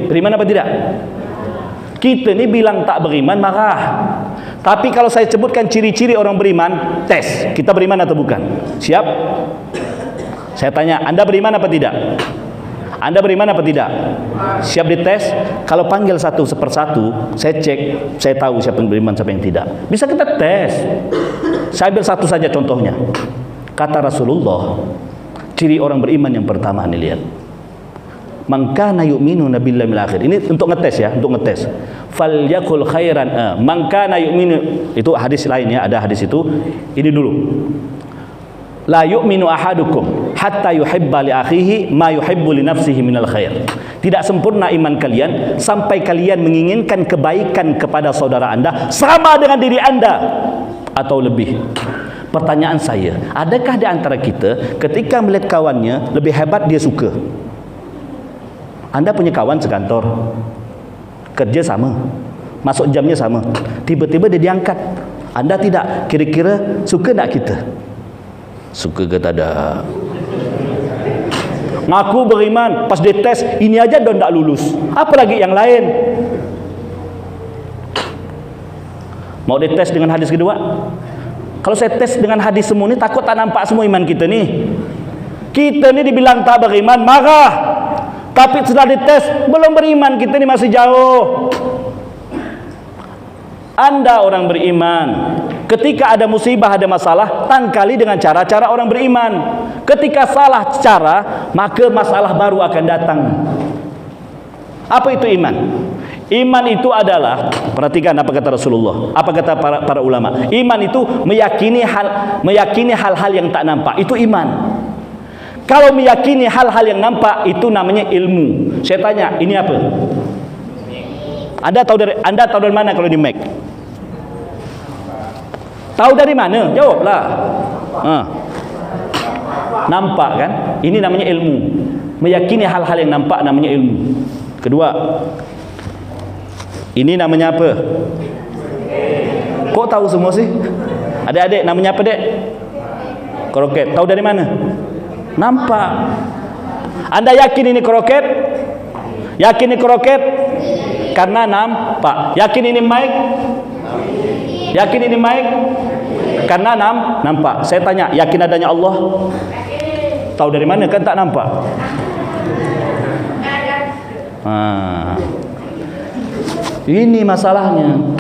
Beriman apa tidak? Kita ni bilang tak beriman, marah. Tapi kalau saya sebutkan ciri-ciri orang beriman, tes. Kita beriman atau bukan? Siap? Saya tanya, anda beriman apa tidak? Anda beriman apa tidak? Siap dites? Kalau panggil satu persatu, saya cek, saya tahu siapa yang beriman, siapa yang tidak. Bisa kita tes. Saya ambil satu saja contohnya. Kata Rasulullah, ciri orang beriman yang pertama nih, lihat. Man kana yu'minu billahi wal akhir. Ini untuk ngetes ya, untuk ngetes. Falyakul khairan. Man kana yu'minu, itu hadis lain ya, ada hadis itu. Ini dulu. La yu'minu ahadukum hatta yuhibba li akhihi ma yuhibbu li nafsihi minal khair. Tidak sempurna iman kalian sampai kalian menginginkan kebaikan kepada saudara anda sama dengan diri anda atau lebih. Pertanyaan saya, adakah di antara kita ketika melihat kawannya lebih hebat dia suka? Anda punya kawan sekantor, kerja sama, masuk jamnya sama, tiba-tiba dia diangkat, anda tidak, kira-kira suka tak kita? Suka ke tak ada? Ngaku beriman, pas dia tes, ini aja dah tak lulus, apalagi yang lain. Mau dites dengan hadis kedua? Kalau saya tes dengan hadis semua ni, takut tak nampak semua iman kita ni. Kita ni dibilang tak beriman, marah. Tapi setelah dites, belum beriman, kita ni masih jauh. Anda orang beriman, ketika ada musibah, ada masalah, tangkali dengan cara-cara orang beriman. Ketika salah cara, maka masalah baru akan datang. Apa itu iman? Iman itu adalah, perhatikan apa kata Rasulullah, apa kata para ulama. Iman itu meyakini hal-hal yang tak nampak, itu iman. Kalau meyakini hal-hal yang nampak, itu namanya ilmu. Saya tanya, ini apa? Anda tahu dari mana kalau di Mac? Tahu dari mana? Jawablah. Nampak kan? Ini namanya ilmu. Meyakini hal-hal yang nampak namanya ilmu. Kedua, ini namanya apa? Kok tahu semua sih? Adik-adik, namanya apa, Dek? Kroket. Tahu dari mana? Nampak. Anda yakin ini kroket? Yakin ini kroket? Karena nampak. Yakin ini mic? Yakin ini mic? Karena nampak. Saya tanya, yakin adanya Allah? Tahu dari mana? Kan tak nampak. Ini masalahnya.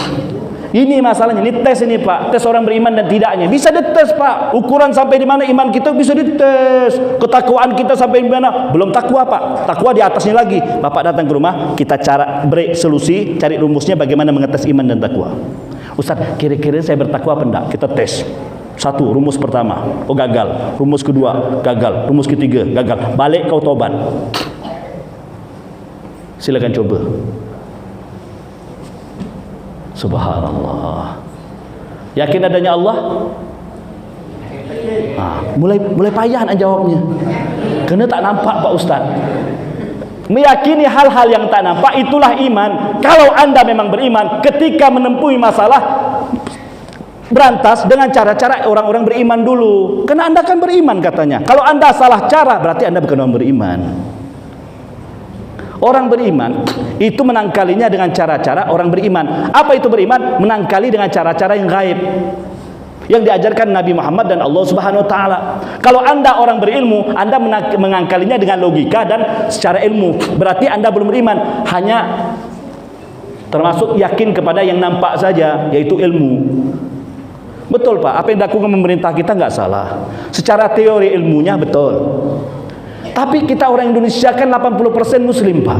Ini masalahnya. Ini tes ini, Pak. Tes orang beriman dan tidaknya. Bisa dites, Pak. Ukuran sampai di mana iman kita bisa dites. Ketakwaan kita sampai di mana? Belum takwa, Pak. Takwa di atasnya lagi. Bapak datang ke rumah, kita break solusi, cari rumusnya bagaimana mengetes iman dan takwa. Ustaz, kira-kira saya bertakwa apa enggak? Kita tes. Satu, rumus pertama, oh gagal. Rumus kedua, gagal. Rumus ketiga, gagal. Balik kau tobat. Silakan coba. Subhanallah. Yakin adanya Allah? Mulai payah nak jawabnya. Kena tak nampak, Pak Ustaz. Meyakini hal-hal yang tak nampak, itulah iman. Kalau anda memang beriman, ketika menempuhi masalah, berantas dengan cara-cara orang-orang beriman dulu. Karena Anda kan beriman katanya. Kalau Anda salah cara, berarti Anda bukan orang beriman. Orang beriman itu menangkalinya dengan cara-cara orang beriman. Apa itu beriman? Menangkali dengan cara-cara yang gaib, yang diajarkan Nabi Muhammad dan Allah Subhanahu wa taala. Kalau Anda orang berilmu, Anda mengangkalinya dengan logika dan secara ilmu, berarti Anda belum beriman, hanya termasuk yakin kepada yang nampak saja, yaitu ilmu. Betul Pak, apa yang dilakukan pemerintah kita nggak salah. Secara teori ilmunya betul. Tapi kita orang Indonesia kan 80% Muslim Pak.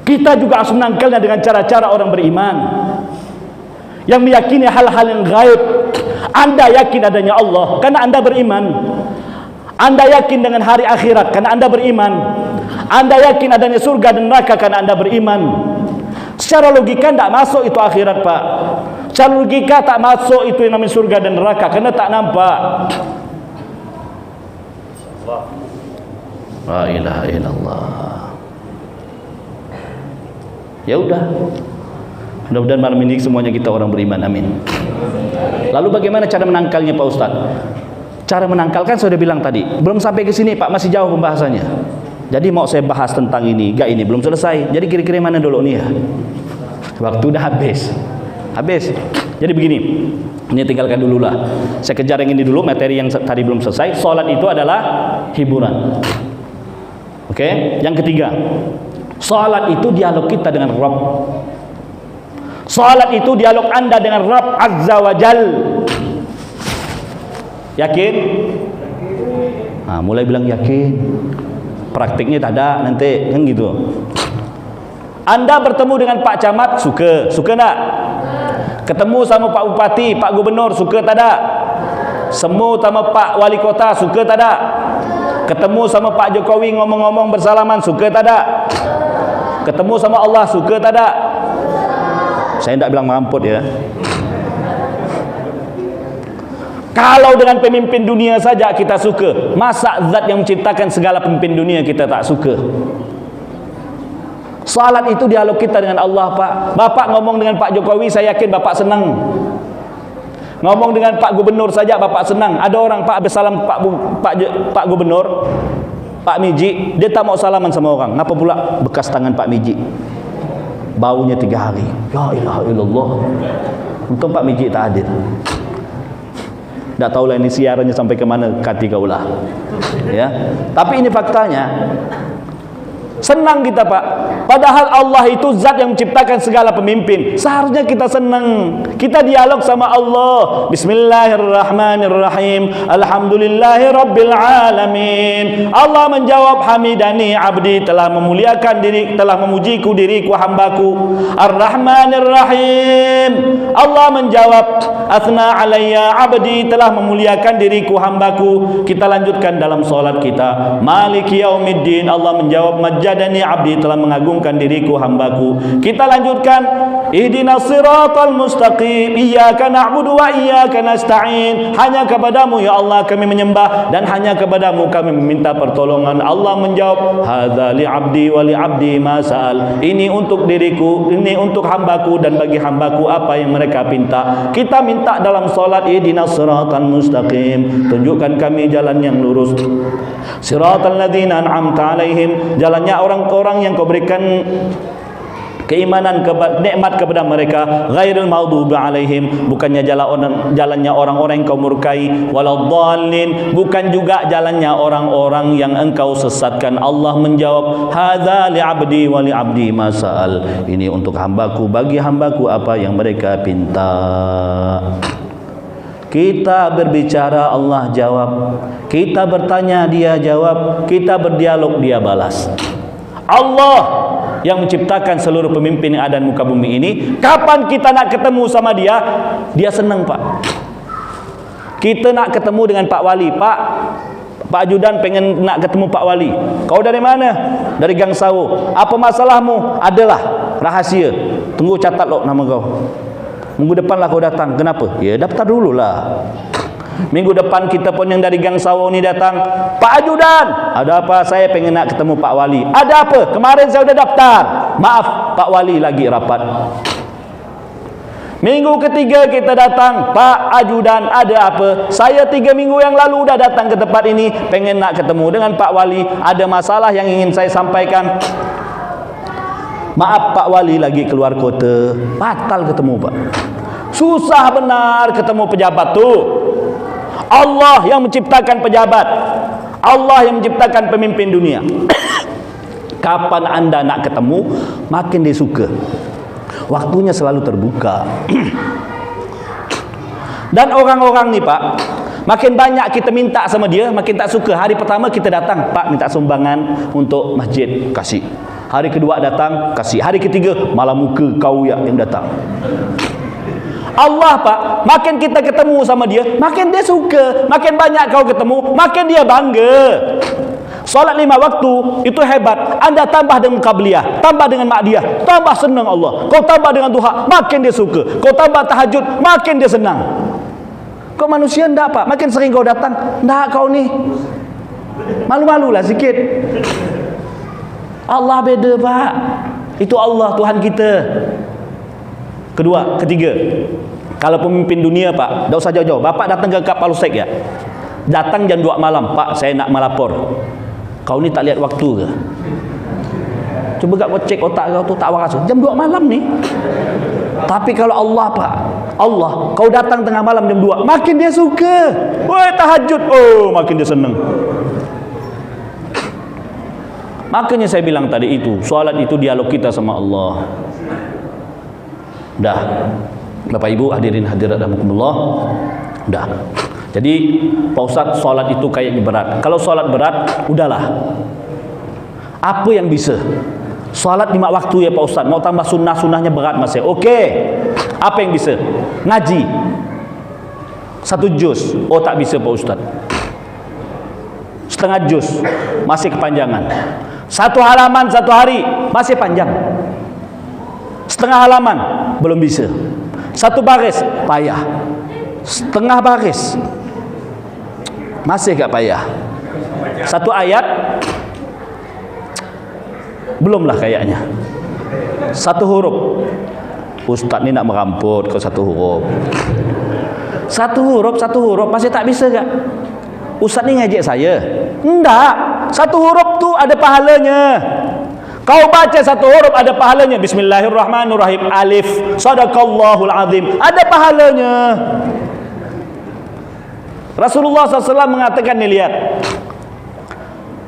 Kita juga harus menangkalnya dengan cara-cara orang beriman, yang meyakini hal-hal yang gaib. Anda yakin adanya Allah karena Anda beriman. Anda yakin dengan hari akhirat karena Anda beriman. Anda yakin adanya surga dan neraka karena Anda beriman. Secara logika tidak masuk itu akhirat Pak. Secara logika tak masuk itu yang namanya surga dan neraka karena tak nampak. La ilaha illallah. Ya udah, mudah-mudahan malam ini semuanya kita orang beriman, amin. Lalu bagaimana cara menangkalnya Pak Ustaz? Cara menangkalkan saya sudah bilang tadi, belum sampai ke sini Pak, masih jauh pembahasannya. Jadi mau saya bahas tentang ini, enggak, ini belum selesai. Jadi kira-kira mana dulu nih ya? Waktu udah habis. Jadi begini, ini tinggalkan dulu lah. Saya kejar yang ini dulu, materi yang tadi belum selesai. Salat itu adalah hiburan. Oke, yang ketiga, salat itu dialog kita dengan Rabb. Salat itu dialog Anda dengan Rabb Azza wa Jal. Yakin? Nah, mulai bilang yakin. Praktiknya tak ada nanti, kan gitu. Anda bertemu dengan Pak Camat, suka tak? Ketemu sama Pak Bupati, Pak Gubernur, suka tak ada? Semu sama Pak Wali Kota, suka tak ada? Ketemu sama Pak Jokowi ngomong-ngomong bersalaman, suka tak ada? Ketemu sama Allah, suka tak ada? Saya tidak bilang mamput ya. Kalau dengan pemimpin dunia saja kita suka, masa zat yang menciptakan segala pemimpin dunia kita tak suka? Salat itu dialog kita dengan Allah Pak. Bapak ngomong dengan Pak Jokowi, saya yakin Bapak senang. Ngomong dengan Pak Gubernur saja Bapak senang. Ada orang Pak bersalam Pak Gubernur, Pak Miji, dia tak mau salaman sama orang. Ngapa pula bekas tangan Pak Miji? Baunya 3 hari. La ilaha illallah. Untung Pak Miji tak hadir. Tak tahulah ini siarannya sampai ke mana kati kaulah. Ya. Tapi ini faktanya. Senang kita Pak. Padahal Allah itu zat yang menciptakan segala pemimpin. Seharusnya kita senang. Kita dialog sama Allah. Bismillahirrahmanirrahim. Alhamdulillahi rabbil alamin. Allah menjawab, hamidani abdi, telah memuliakan diri, telah memujiku diriku hambaku. Ar-Rahmanirrahim. Allah menjawab, athna alayya abdi, telah memuliakan diriku hambaku. Kita lanjutkan dalam salat kita. Maliki yaumiddin. Allah menjawab, majadani abdi, telah mengagungkan diriku hambaku. Kita lanjutkan, ihdinas siratal mustaqim, iyyaka na'budu wa iyyaka nasta'in. Hanya kepadamu ya Allah kami menyembah dan hanya kepadamu kami meminta pertolongan. Allah menjawab, hadza li abdi wa li abdi ma sa'al. Ini untuk diriku, ini untuk hambaku dan bagi hambaku apa yang mereka minta. Kita minta dalam salat, ihdinas siratal mustaqim, tunjukkan kami jalan yang lurus. Siratal ladzina an'amta alaihim, jalannya orang-orang yang kau berikan keimanan, nikmat kepada mereka. Ghairil maghdubi alaihim, bukannya jalannya orang-orang yang kau murkai. Waladdallin, bukan juga jalannya orang-orang yang engkau sesatkan. Allah menjawab, hadza li abdi wa li abdi ma sa'al. Ini untuk hambaku, bagi hambaku apa yang mereka pinta. Kita berbicara, Allah jawab. Kita bertanya, dia jawab. Kita berdialog, dia balas. Allah yang menciptakan seluruh pemimpin yang ada di muka bumi ini. Kapan kita nak ketemu sama dia? Dia senang Pak. Kita nak ketemu dengan Pak Wali. Pak Ajudan pengen nak ketemu Pak Wali. Kau dari mana? Dari Gang Sawo. Apa masalahmu? Adalah rahasia. Tunggu catat lo nama kau. Minggu depan lah kau datang. Kenapa? Ya daftar dulu lah. Minggu depan kita pun yang dari Gang Sawo ni datang. Pak Ajudan, ada apa? Saya pengen nak ketemu Pak Wali. Ada apa? Kemarin saya sudah daftar. Maaf, Pak Wali lagi rapat. Minggu ketiga kita datang, Pak Ajudan, ada apa? Saya 3 minggu yang lalu udah datang ke tempat ini, pengen nak ketemu dengan Pak Wali, ada masalah yang ingin saya sampaikan. Maaf Pak Wali lagi keluar kota. Batal ketemu Pak. Susah benar ketemu pejabat tu. Allah yang menciptakan pejabat, Allah yang menciptakan pemimpin dunia. Kapan anda nak ketemu, makin dia suka. Waktunya selalu terbuka. Dan orang-orang ni Pak, makin banyak kita minta sama dia, makin tak suka. Hari pertama kita datang, Pak minta sumbangan untuk masjid, kasih. Hari kedua datang, kasih. Hari ketiga, malah muka kau yang datang. Allah Pak, makin kita ketemu sama dia, makin dia suka. Makin banyak kau ketemu, makin dia bangga. Solat 5 waktu itu hebat. Anda tambah dengan qabliyah, tambah dengan ma'diyah, tambah senang Allah. Kau tambah dengan duha, makin dia suka. Kau tambah tahajud, makin dia senang. Kau manusia enggak Pak? Makin sering kau datang, enggak kau ni malu-malulah sikit. Allah beda Pak. Itu Allah Tuhan kita. Ketiga, kalau pemimpin dunia Pak, tak usah jauh-jauh. Bapak datang ke Kapolsek ya, datang jam 2 malam, Pak saya nak melapor. Kau ni tak lihat waktu ke? Cuba kau cek otak kau tu, tak waras. Jam 2 malam ni. Tapi kalau Allah Pak, Allah, kau datang tengah malam jam 2, makin dia suka. Woi tahajud, oh makin dia senang. Makanya saya bilang tadi itu, solat itu dialog kita sama Allah. Dah, Bapak Ibu hadirin hadirat rahimakumullah. Dah. Jadi Pak Ustaz, solat itu kayaknya berat. Kalau solat berat, udahlah. Apa yang bisa? Solat 5 waktu ya Pak Ustaz. Mau tambah sunnah-sunnahnya berat masih. Okey. Apa yang bisa? Ngaji 1 juz. Oh tak bisa Pak Ustaz. Setengah juz masih kepanjangan. 1 halaman 1 hari masih panjang. Setengah halaman belum bisa. 1 baris payah. Setengah baris masih gak payah. 1 ayat belumlah kayaknya. 1 huruf. Ustaz ni nak meramput ke 1 huruf. 1 huruf masih tak bisa gak? Ustaz ni ngajak saya. Enggak. 1 huruf tu ada pahalanya. Kau baca 1 huruf ada pahalanya. Bismillahirrahmanirrahim. Alif. Sadaqallahul azim. Ada pahalanya. Rasulullah SAW mengatakan ni, lihat.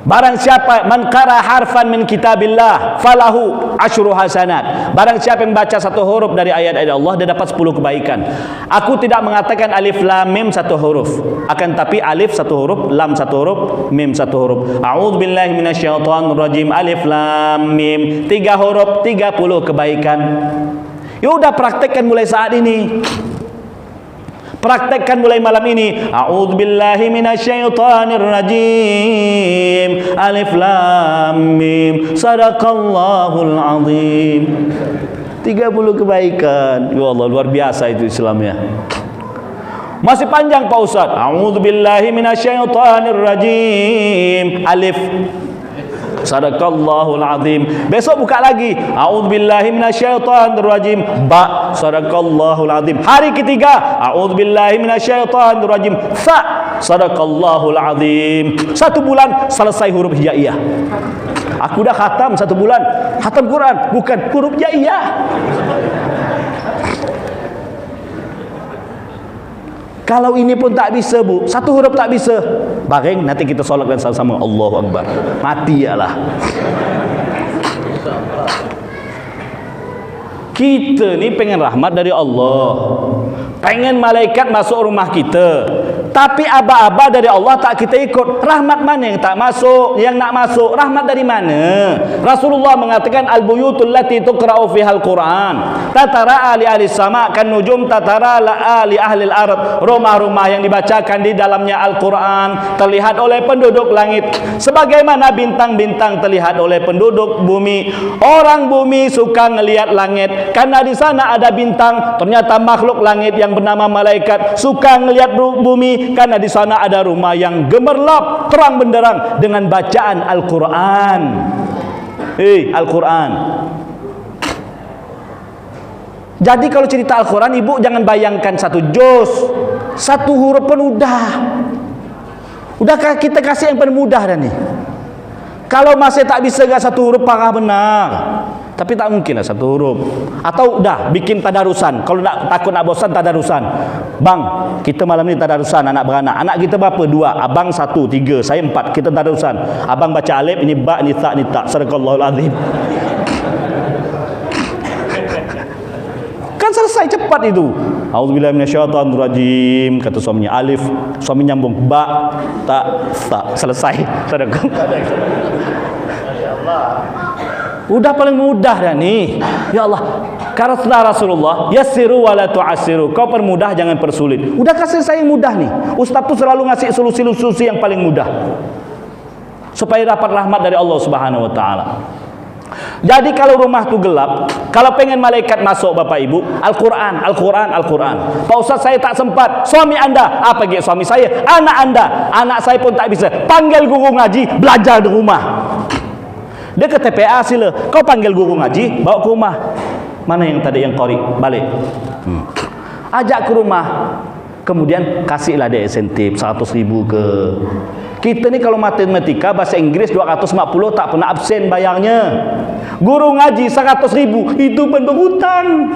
Barang siapa man qara harfan min kitabillah falahu asyru hasanat. Barang siapa yang baca 1 huruf dari ayat-ayat Allah, dia dapat 10 kebaikan. Aku tidak mengatakan alif lam mim 1 huruf, akan tapi alif 1 huruf, lam 1 huruf, mim 1 huruf. A'udzubillahi minasyaitonirrajim. Alif lam mim 3 huruf, 30 kebaikan. Ya udah praktekkan mulai saat ini. Praktekkan mulai malam ini. A'udzubillahi minasyaitonirrajim. Alif lam mim. Sadaqallahul azim. 30 kebaikan. Ya Allah, luar biasa itu Islamnya. Masih panjang Pak Ustaz. A'udzubillahi minasyaitonirrajim. Alif. Sadaqallahul azim. Besok buka lagi. A'udzubillahi minasyaitonirrajim. Ba. Sadaqallahul azim. Hari ketiga. A'udzubillahi minasyaitonirrajim. Fa. Sadaqallahul azim. 1 bulan selesai huruf hijaiyah. Aku dah khatam 1 bulan. Khatam Quran, bukan huruf hijaiyah. Kalau ini pun tak bisa Bu, 1 huruf tak bisa, bareng nanti kita solatkan sama-sama Allahu Akbar. Mati ialah. Kita ni pengen rahmat dari Allah, pengen malaikat masuk rumah kita, tapi aba-aba dari Allah tak kita ikut. Rahmat mana yang tak masuk? Yang nak masuk rahmat dari mana? Rasulullah mengatakan al-buyutul lati tuqra'u fihal Quran tatara ali ahli sama kan nujum tatara la ali ahli al-ard. Rumah-rumah yang dibacakan di dalamnya Al-Quran terlihat oleh penduduk langit sebagaimana bintang-bintang terlihat oleh penduduk bumi. Orang bumi suka ngelihat langit karena di sana ada bintang. Ternyata makhluk langit yang bernama malaikat suka ngelihat bumi karena di sana ada rumah yang gemerlap terang benderang dengan bacaan Al-Quran. Al-Quran. Jadi kalau cerita Al-Quran, ibu jangan bayangkan satu juz, satu huruf pun udah. Udahkah kita kasih yang paling mudah dah nih? Kalau masih tak bisa gak satu huruf, parah benar. Tapi tak mungkin lah satu huruf. Atau udah bikin tadarusan. Kalau nak takut nak bosan, tadarusan. Bang, kita malam ni tadarusan anak beranak. Anak kita berapa? 2. Abang 1, 3, saya 4. Kita tadarusan. Abang baca alif, ini ba, ini ta, ini ta. Sadaqallahul azim. Kan selesai cepat itu. Auzubillahi minasyaitonirrajim, kata suaminya. Alif, suami nyambung. Ba, ta, ta. Selesai. Sadaqah. Udah paling mudah dah ni. Ya Allah, kata Rasulullah, yassiru wala tu'assiru. Kau permudah, jangan persulit. Udah kasih saya yang mudah nih. Ustaz tu selalu ngasih solusi-solusi yang paling mudah, supaya dapat rahmat dari Allah Subhanahu wa taala. Jadi kalau rumah tu gelap, kalau pengen malaikat masuk Bapak Ibu, Al-Quran, Al-Quran, Al-Quran. Pak Ustaz, saya tak sempat. Suami anda, apa panggil suami saya? Anak anda, anak saya pun tak bisa. Panggil guru ngaji, belajar di rumah. Dia ke TPA sila, kau panggil guru ngaji, bawa ke rumah. Mana yang tadi yang qari, balik. Ajak ke rumah. Kemudian kasihlah dia insentif 100.000 ke. Kita ni kalau matematika bahasa Inggris 250 tak pernah absen bayarnya. Guru ngaji 100.000 itu pun berhutang.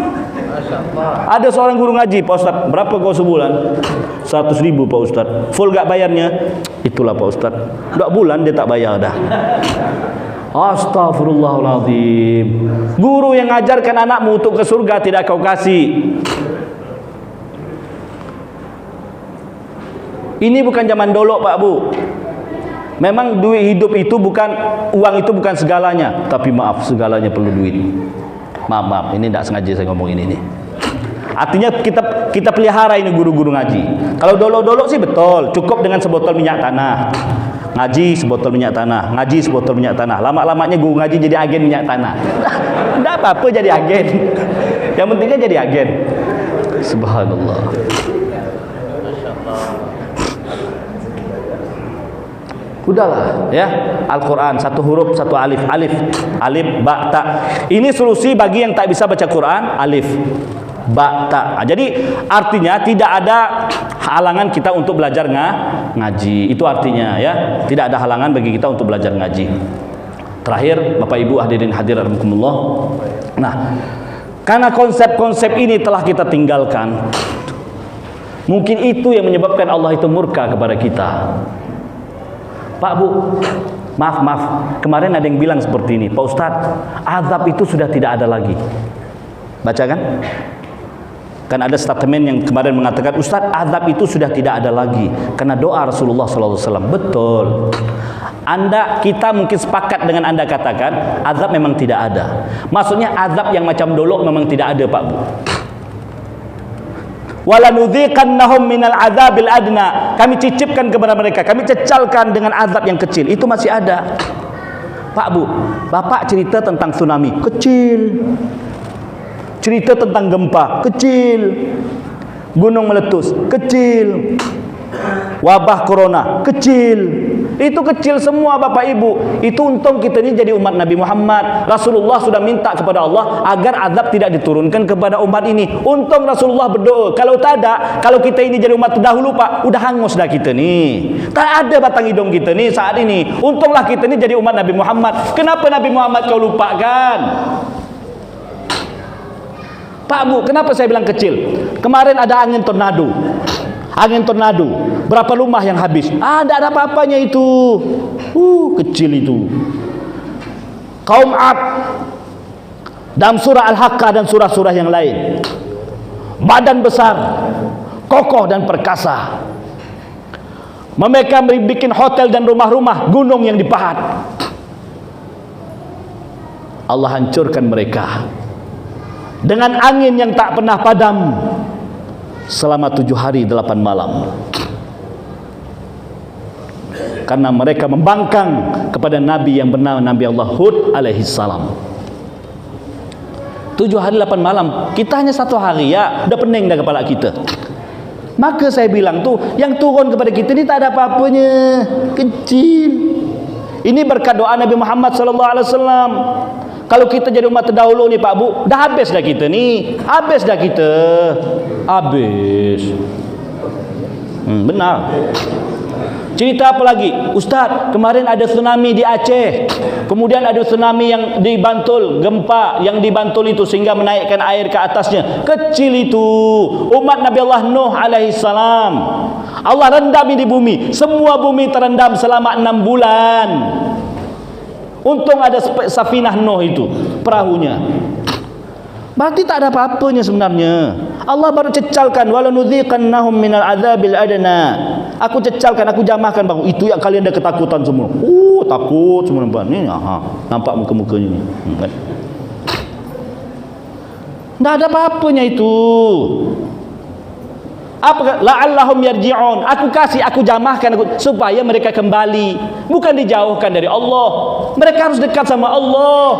Ada seorang guru ngaji, Pak Ustaz, berapa kau sebulan? 100.000 Pak Ustaz. Full gak bayarnya? Itulah Pak Ustaz. 2 bulan dia tak bayar dah. Astaghfirullahaladzim. Guru yang ajarkan anakmu untuk ke surga tidak kau kasih. Ini bukan zaman dolok Pak Bu. Memang duit hidup itu bukan, uang itu bukan segalanya. Tapi maaf, segalanya perlu duit. Maaf, ini tidak sengaja saya ngomong ini nih. Artinya kita pelihara ini guru-guru ngaji. Kalau dolok-dolok sih betul, cukup dengan sebotol minyak tanah. Ngaji sebotol minyak tanah, ngaji sebotol minyak tanah. Lama-lamanya guru ngaji jadi agen minyak tanah. Tidak apa-apa jadi agen. Yang pentingnya jadi agen. Subhanallah. Udahlah ya, Al-Quran satu huruf satu alif, alif, alif, ba, ta. Ini solusi bagi yang tak bisa baca Quran, alif, ba, ta. Jadi artinya tidak ada halangan kita untuk belajar ngaji. Itu artinya ya, tidak ada halangan bagi kita untuk belajar ngaji. Terakhir, Bapak Ibu hadirin hadirat rahimakumullah. Nah, karena konsep-konsep ini telah kita tinggalkan, mungkin itu yang menyebabkan Allah itu murka kepada kita. Pak Bu, maaf, kemarin ada yang bilang seperti ini, Pak Ustadz, azab itu sudah tidak ada lagi. Baca kan? Kan ada statement yang kemarin mengatakan, Ustadz, azab itu sudah tidak ada lagi karena doa Rasulullah SAW. Betul. Kita mungkin sepakat dengan Anda katakan, azab memang tidak ada. Maksudnya azab yang macam dolok memang tidak ada Pak Bu. Walanudhiqannahum minal adzabil adna. Kami cicipkan kepada mereka, kami cecalkan dengan azab yang kecil. Itu masih ada. Pak Bu, Bapak cerita tentang tsunami, kecil. Cerita tentang gempa, kecil. Gunung meletus, kecil. Wabah corona, kecil. Itu kecil semua Bapak Ibu. Itu untung kita ini jadi umat Nabi Muhammad. Rasulullah sudah minta kepada Allah agar azab tidak diturunkan kepada umat ini. Untung Rasulullah berdoa. Kalau tak ada, kalau kita ini jadi umat terdahulu Pak, udah hangus dah kita ni. Tak ada batang hidung kita ni saat ini. Untunglah kita ini jadi umat Nabi Muhammad. Kenapa Nabi Muhammad kau lupakan? Pak Bu, kenapa saya bilang kecil? Kemarin ada angin tornado. Angin tornado, berapa rumah yang habis? Tidak ada apa-apanya itu. Kecil itu. Kaum 'Ad dalam surah Al-Haqqah dan surah-surah yang lain, badan besar, kokoh dan perkasa. Mereka bikin hotel dan rumah-rumah, gunung yang dipahat. Allah hancurkan mereka dengan angin yang tak pernah padam selama 7 hari 8 malam. Karena mereka membangkang kepada Nabi yang bernama Nabi Allah Hud alaihi salam. 7 hari 8 malam. Kita hanya 1 hari ya, udah pening dah kepala kita. Maka saya bilang tuh, yang turun kepada kita ini tak ada apa-apanya, kecil. Ini berkat doa Nabi Muhammad SAW. Kalau kita jadi umat terdahulu nih Pak Bu, dah habis dah kita nih. Habis dah kita. Habis. Benar. Cerita apa lagi? Ustaz, kemarin ada tsunami di Aceh. Kemudian ada tsunami yang di Bantul, gempa yang di Bantul itu sehingga menaikkan air ke atasnya. Kecil itu. Umat Nabi Allah Nuh alaihi salam. Allah rendam di bumi. Semua bumi terendam selama 6 bulan. Untung ada safinah Nuh itu, perahunya. Berarti tak ada apa-apanya sebenarnya. Allah baru cecalkan wala nudhiqannahum minal adzabil adna. Aku cecalkan, aku jamahkan bang. Itu yang kalian ada ketakutan semua. Takut semua nampak ni. Nampak muka-mukanya ni. Tak ada apa-apanya itu. Apa la'allahum yarji'un. Aku kasih, aku jamahkan supaya mereka kembali, bukan dijauhkan dari Allah. Mereka harus dekat sama Allah.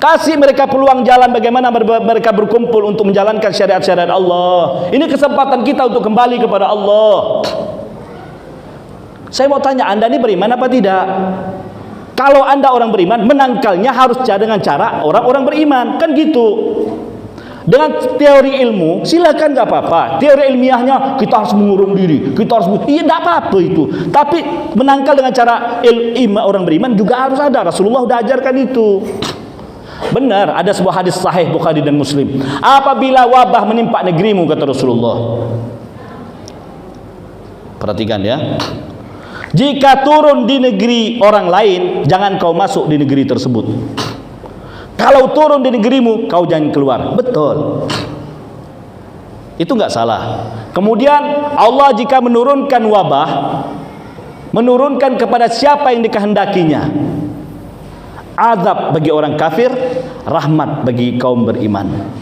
Kasih mereka peluang jalan bagaimana mereka berkumpul untuk menjalankan syariat-syariat Allah. Ini kesempatan kita untuk kembali kepada Allah. Saya mau tanya, Anda ini beriman apa tidak? Kalau Anda orang beriman, menangkalnya harus dengan cara orang-orang beriman. Kan gitu. Dengan teori ilmu, silakan, gak apa-apa. Teori ilmiahnya kita harus mengurung diri, kita harus iya, gak apa-apa itu. Tapi menangkal dengan cara orang beriman juga harus ada. Rasulullah sudah ajarkan itu. Benar, ada sebuah hadis sahih Bukhari dan Muslim. Apabila wabah menimpa negerimu, kata Rasulullah. Perhatikan ya. Jika turun di negeri orang lain, jangan kau masuk di negeri tersebut. Kalau turun di negerimu, kau jangan keluar. Betul. Itu enggak salah. Kemudian Allah jika menurunkan wabah, menurunkan kepada siapa yang dikehendakinya. Azab bagi orang kafir, rahmat bagi kaum beriman.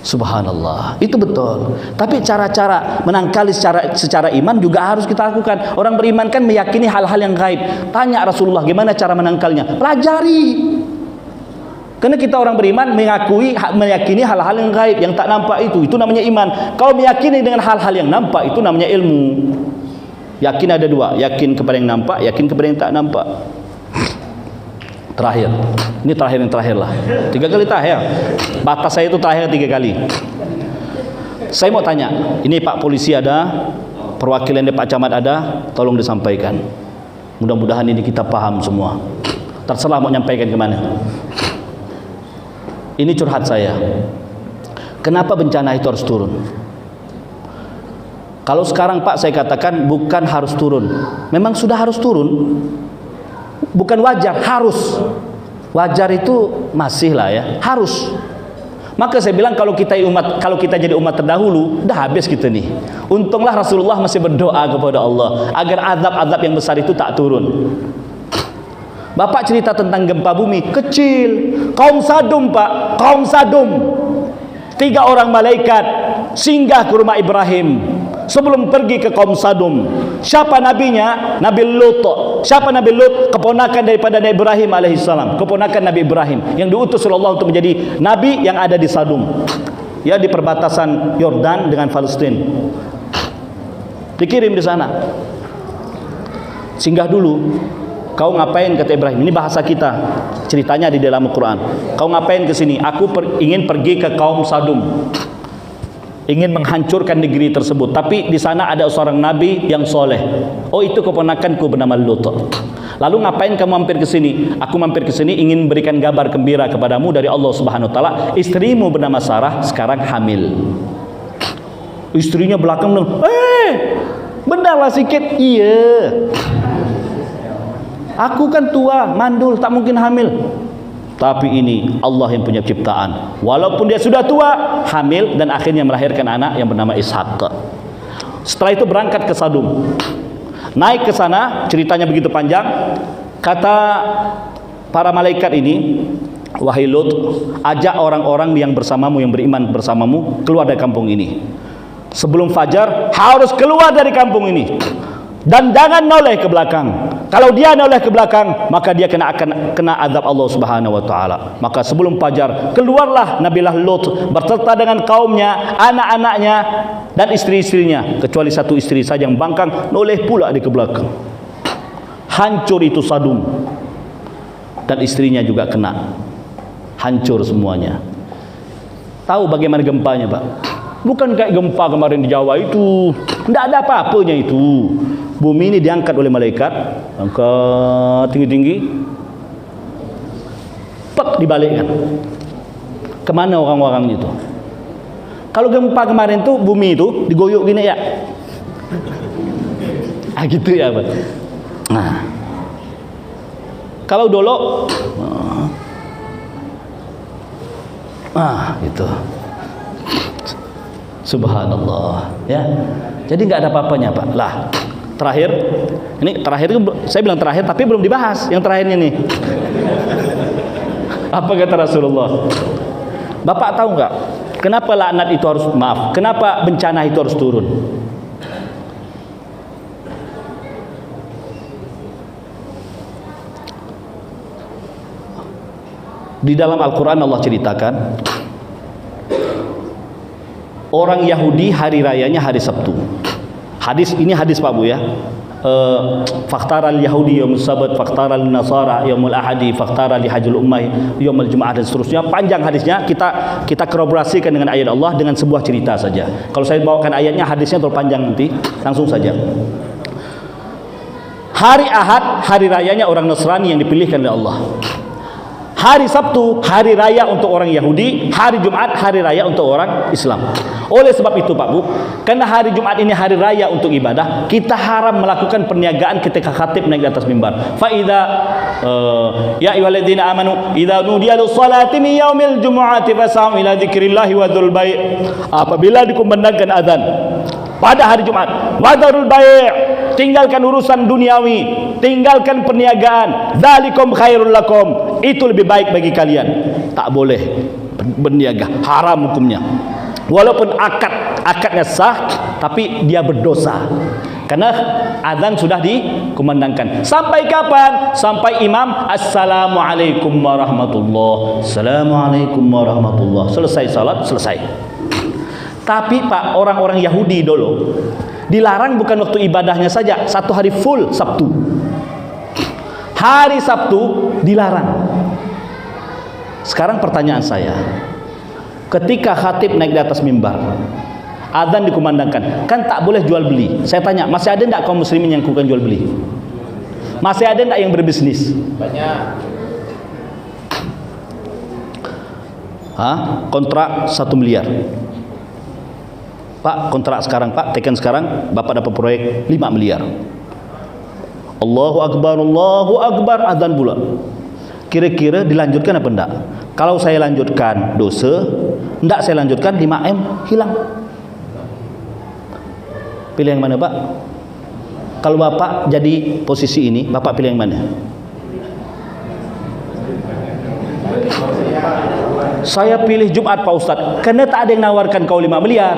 Subhanallah, itu betul. Tapi cara-cara menangkali secara iman juga harus kita lakukan. Orang beriman kan meyakini hal-hal yang gaib. Tanya Rasulullah, gimana cara menangkalnya? Pelajari. Karena kita orang beriman meyakini hal-hal yang gaib, yang tak nampak itu namanya iman. Kalau meyakini dengan hal-hal yang nampak, itu namanya ilmu. Yakin ada dua, yakin kepada yang nampak, yakin kepada yang tak nampak. Terakhir, ini terakhir yang terakhir lah. 3 kali terakhir. Batas saya itu terakhir 3 kali. Saya mau tanya, ini Pak Polisi ada, perwakilan dari Pak Camat ada, tolong disampaikan. Mudah-mudahan ini kita paham semua. Terserah mau nyampaikan kemana. Ini curhat saya. Kenapa bencana itu harus turun? Kalau sekarang Pak saya katakan bukan harus turun, memang sudah harus turun. Bukan wajar, harus. Wajar itu masih lah ya, harus. Maka saya bilang kalau kita jadi umat terdahulu, dah habis kita nih. Untunglah Rasulullah masih berdoa kepada Allah agar azab-azab yang besar itu tak turun. Bapak cerita tentang gempa bumi kecil, kaum Sadum Pak, kaum Sadum. 3 orang malaikat singgah ke rumah Ibrahim. Sebelum pergi ke kaum Sadum, siapa nabinya? Nabi Lut. Siapa Nabi Lut? Keponakan daripada Nabi Ibrahim alaihissalam. Keponakan Nabi Ibrahim yang diutus oleh Allah untuk menjadi nabi yang ada di Sadum, ya, di perbatasan Yordan dengan Palestina. Dikirim di sana. Singgah dulu. Kau ngapain, kata Ibrahim? Ini bahasa kita. Ceritanya di dalam Al-Quran. Kau ngapain ke sini? Aku ingin pergi ke kaum Sadum. Ingin menghancurkan negeri tersebut, tapi di sana ada seorang nabi yang soleh. Oh, itu keponakanku bernama Lut. Lalu ngapain kamu mampir ke sini? Aku mampir ke sini ingin berikan kabar gembira kepadamu dari Allah Subhanahu wa taala. Istrimu bernama Sarah sekarang hamil. Istrinya belakang bilang, benarlah sikit. Iya. Aku kan tua, mandul, tak mungkin hamil. Tapi ini Allah yang punya ciptaan. Walaupun dia sudah tua, hamil dan akhirnya melahirkan anak yang bernama Ishaq. Setelah itu berangkat ke Sadum. Naik ke sana, ceritanya begitu panjang. Kata para malaikat ini, wahai Lut, ajak orang-orang yang bersamamu, yang beriman bersamamu, keluar dari kampung ini. Sebelum fajar harus keluar dari kampung ini. Dan jangan noleh ke belakang. Kalau dia noleh ke belakang, maka dia akan kena azab Allah Subhanahu wa taala. Maka sebelum fajar keluarlah Nabilah Lut berserta dengan kaumnya, anak-anaknya dan istri-istrinya, kecuali 1 istri saja yang bangkang, noleh pula di ke belakang. hancur itu Sadum, dan istrinya juga kena, hancur semuanya. Tahu bagaimana gempanya, Pak? Bukan kayak gempa kemarin di Jawa itu, tidak ada apa-apanya itu. Bumi ini diangkat oleh malaikat, angkat tinggi-tinggi, pek dibalikkan. Kemana orang-orangnya itu? Kalau gempa kemarin tuh bumi itu digoyok gini ya, gitu ya, Pak. Nah, kalau dulu, gitu. Subhanallah, ya. Jadi nggak ada apa-apanya, Pak. Lah, terakhir, ini terakhir itu saya bilang terakhir, tapi belum dibahas. Yang terakhirnya nih, apa kata Rasulullah? Bapak tahu nggak? Kenapa laknat itu harus, maaf, kenapa bencana itu harus turun? Di dalam Al-Quran Allah ceritakan, orang Yahudi hari rayanya hari Sabtu. Hadis ini hadis Pak Bu ya. Faktaral Yahudi yaumul Sabat, faktaral Nasara yaumul Ahadi, faktaral hajjul ummah yaumul Jumat, dan seterusnya. Panjang hadisnya, kita korelasikan dengan ayat Allah dengan sebuah cerita saja. Kalau saya bawakan ayatnya, hadisnya terlalu panjang, nanti langsung saja. Hari Ahad, hari rayanya orang Nasrani yang dipilihkan oleh Allah. Hari Sabtu, hari raya untuk orang Yahudi. Hari Jumat, hari raya untuk orang Islam. Oleh sebab itu Pak Bu, karena hari Jumat ini hari raya untuk ibadah, kita haram melakukan perniagaan ketika khatib naik di atas mimbar. Faida ya ayyuhalladzina amanu idza nudiya lis-salati min yaumil jumu'ati fas'au ila dzikrillahi wa dzul bai'. Apabila dikumandangkan azan pada hari Jumat, wadharul bai', tinggalkan urusan duniawi, tinggalkan perniagaan, dzalikum khairul lakum, itu lebih baik bagi kalian. Tak boleh berniaga, haram hukumnya. Walaupun akadnya sah, tapi dia berdosa karena azan sudah dikumandangkan. Sampai kapan? Sampai imam assalamualaikum warahmatullah, assalamualaikum warahmatullah, selesai salat, selesai. Tapi Pak, orang-orang Yahudi dulu dilarang bukan waktu ibadahnya saja, satu hari full Sabtu. Hari Sabtu dilarang. Sekarang pertanyaan saya, ketika khatib naik di atas mimbar, azan dikumandangkan, kan tak boleh jual beli. Saya tanya, masih ada tidak kaum muslimin yang lakukan jual beli? Masih ada tidak yang berbisnis? Banyak. Kontrak 1 miliar. Pak, kontrak sekarang Pak, tekan sekarang, Bapak dapat proyek 5 miliar. Allahu Akbar, azan pula. Kira-kira dilanjutkan apa enggak? Kalau saya lanjutkan dosa, enggak saya lanjutkan 5M hilang. Pilih yang mana Pak? Kalau Bapak jadi posisi ini, Bapak pilih yang mana? Saya pilih Jumat Pak Ustaz, karena tak ada yang nawarkan kau 5 miliar.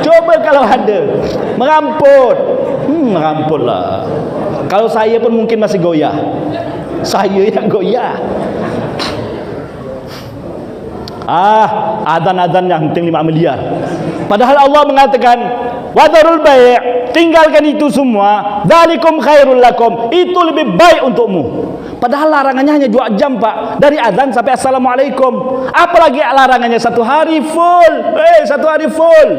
Coba kalau ada, mengampun lah. Kalau saya pun mungkin masih goyah. Saya yang goyah. Azan-azan yang penting 5 miliar. Padahal Allah mengatakan, wadharul bai', tinggalkan itu semua, dzalikum khairul lakum, itu lebih baik untukmu. Padahal larangannya hanya 2 jam Pak, dari azan sampai assalamualaikum. Apalagi larangannya 1 hari full. 1 hari full.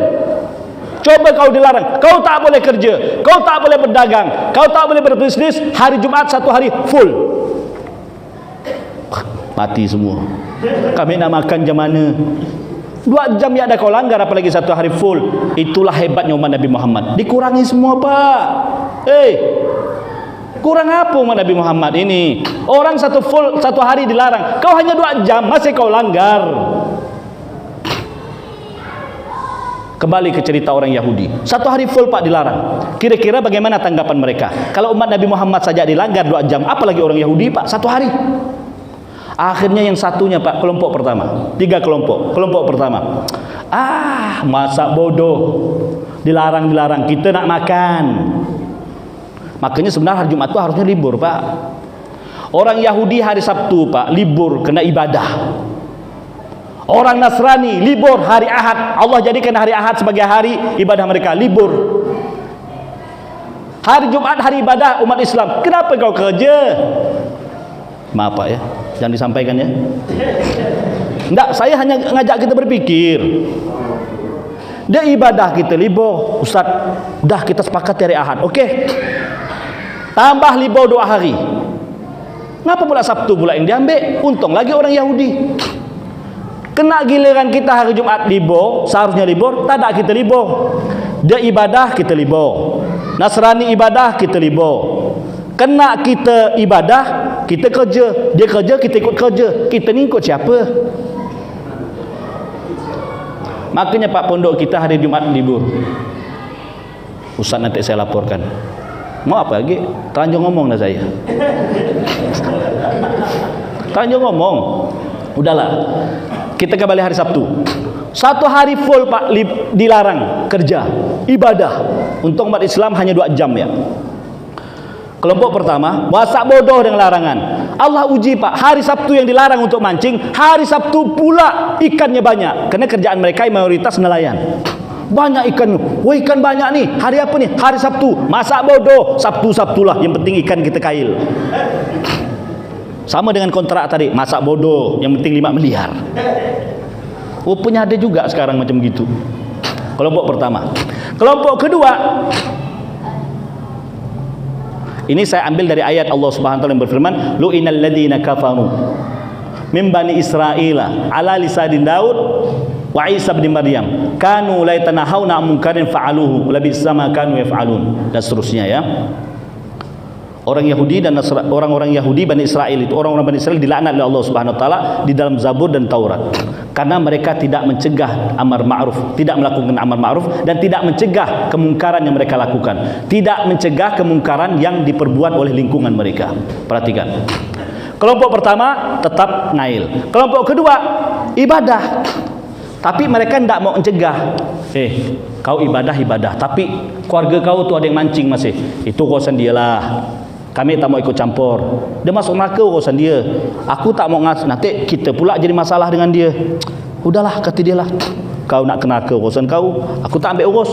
Coba kau dilarang, kau tak boleh kerja, kau tak boleh berdagang, kau tak boleh berbisnis, hari Jumat 1 hari full. Mati semua. Kami nak makan jam mana? 2 jam ya ada kau langgar, apalagi 1 hari full. Itulah hebatnya umat Nabi Muhammad. Dikurangi semua Pak. Kurang apa umat Nabi Muhammad ini? Orang 1 hari dilarang, kau hanya 2 jam masih kau langgar. Kembali ke cerita orang Yahudi, 1 hari full Pak dilarang. Kira-kira bagaimana tanggapan mereka? Kalau umat Nabi Muhammad saja dilanggar 2 jam, apalagi orang Yahudi Pak, 1 hari. Akhirnya yang satunya Pak, kelompok pertama, 3 kelompok. Kelompok pertama, masa bodoh, dilarang, kita nak makan. Makanya sebenarnya hari Jumat itu harusnya libur Pak. Orang Yahudi hari Sabtu Pak libur kena ibadah. Orang Nasrani libur hari Ahad. Allah jadikan hari Ahad sebagai hari ibadah mereka, libur. Hari Jumat hari ibadah umat Islam. Kenapa kau kerja? Maaf Pak ya, jangan disampaikan ya. Enggak, saya hanya ngajak kita berpikir. Dia ibadah kita libur, Ustaz. Dah kita sepakat hari Ahad. Okey. Tambah libur 2 hari. Ngapa pula Sabtu pula yang diambil? Untung lagi orang Yahudi. Kena giliran kita hari Jumat libur, seharusnya libur, tak ada kita libur. Dia ibadah, kita libur. Nasrani ibadah, kita libur. Kena kita ibadah, kita kerja. Dia kerja, kita ikut kerja. Kita ni ikut siapa? Makanya Pak Pondok kita hari Jumat libur. Ustaz nanti saya laporkan. Mau apa lagi? Terlanjur ngomong dah saya. Terlanjur ngomong. Udahlah. Kita kembali hari Sabtu. 1 hari full Pak dilarang kerja, ibadah. Untuk umat Islam hanya 2 jam ya. Kelompok pertama, masak bodoh dengan larangan. Allah uji Pak, hari Sabtu yang dilarang untuk mancing, hari Sabtu pula ikannya banyak. Karena kerjaan mereka mayoritas nelayan. Banyak ikan. Wah, ikan banyak nih. Hari apa nih? Hari Sabtu. Masak bodoh. Sabtu-Sabtulah. Yang penting ikan kita kail. Sama dengan kontrak tadi. Masak bodoh. Yang penting 5 miliar. Rupanya ada juga sekarang macam gitu. Kelompok pertama. Kelompok kedua. Ini saya ambil dari ayat Allah Subhanahu wa taala yang berfirman, lu'inal ladzina kafaru min bani Israila ala lisanin Daud wa Isa bin Maryam kanu la yatanahawna 'an munkarin fa'aluhu labisa ma kanu yaf'alun, dan seterusnya ya. Orang Yahudi dan orang-orang Yahudi Bani Israel itu, orang-orang Bani Israel dilaknat oleh Allah Subhanahu wa taala di dalam Zabur dan Taurat karena mereka tidak mencegah amar ma'ruf, tidak melakukan amar ma'ruf, dan tidak mencegah kemungkaran yang mereka lakukan, tidak mencegah kemungkaran yang diperbuat oleh lingkungan mereka. Perhatikan. Kelompok pertama tetap ngail. Kelompok kedua ibadah. Tapi mereka tidak mau mencegah. Kau ibadah, tapi keluarga kau tu ada yang mancing masih. Itu urusan dia lah. Kami tak mau ikut campur. Dia masuk neraka, urusan dia. Aku tak mau ngas. Nanti kita pula jadi masalah dengan dia. Udahlah, kata dia lah. Kau nak kena ke urusan kau, aku tak ambil urus.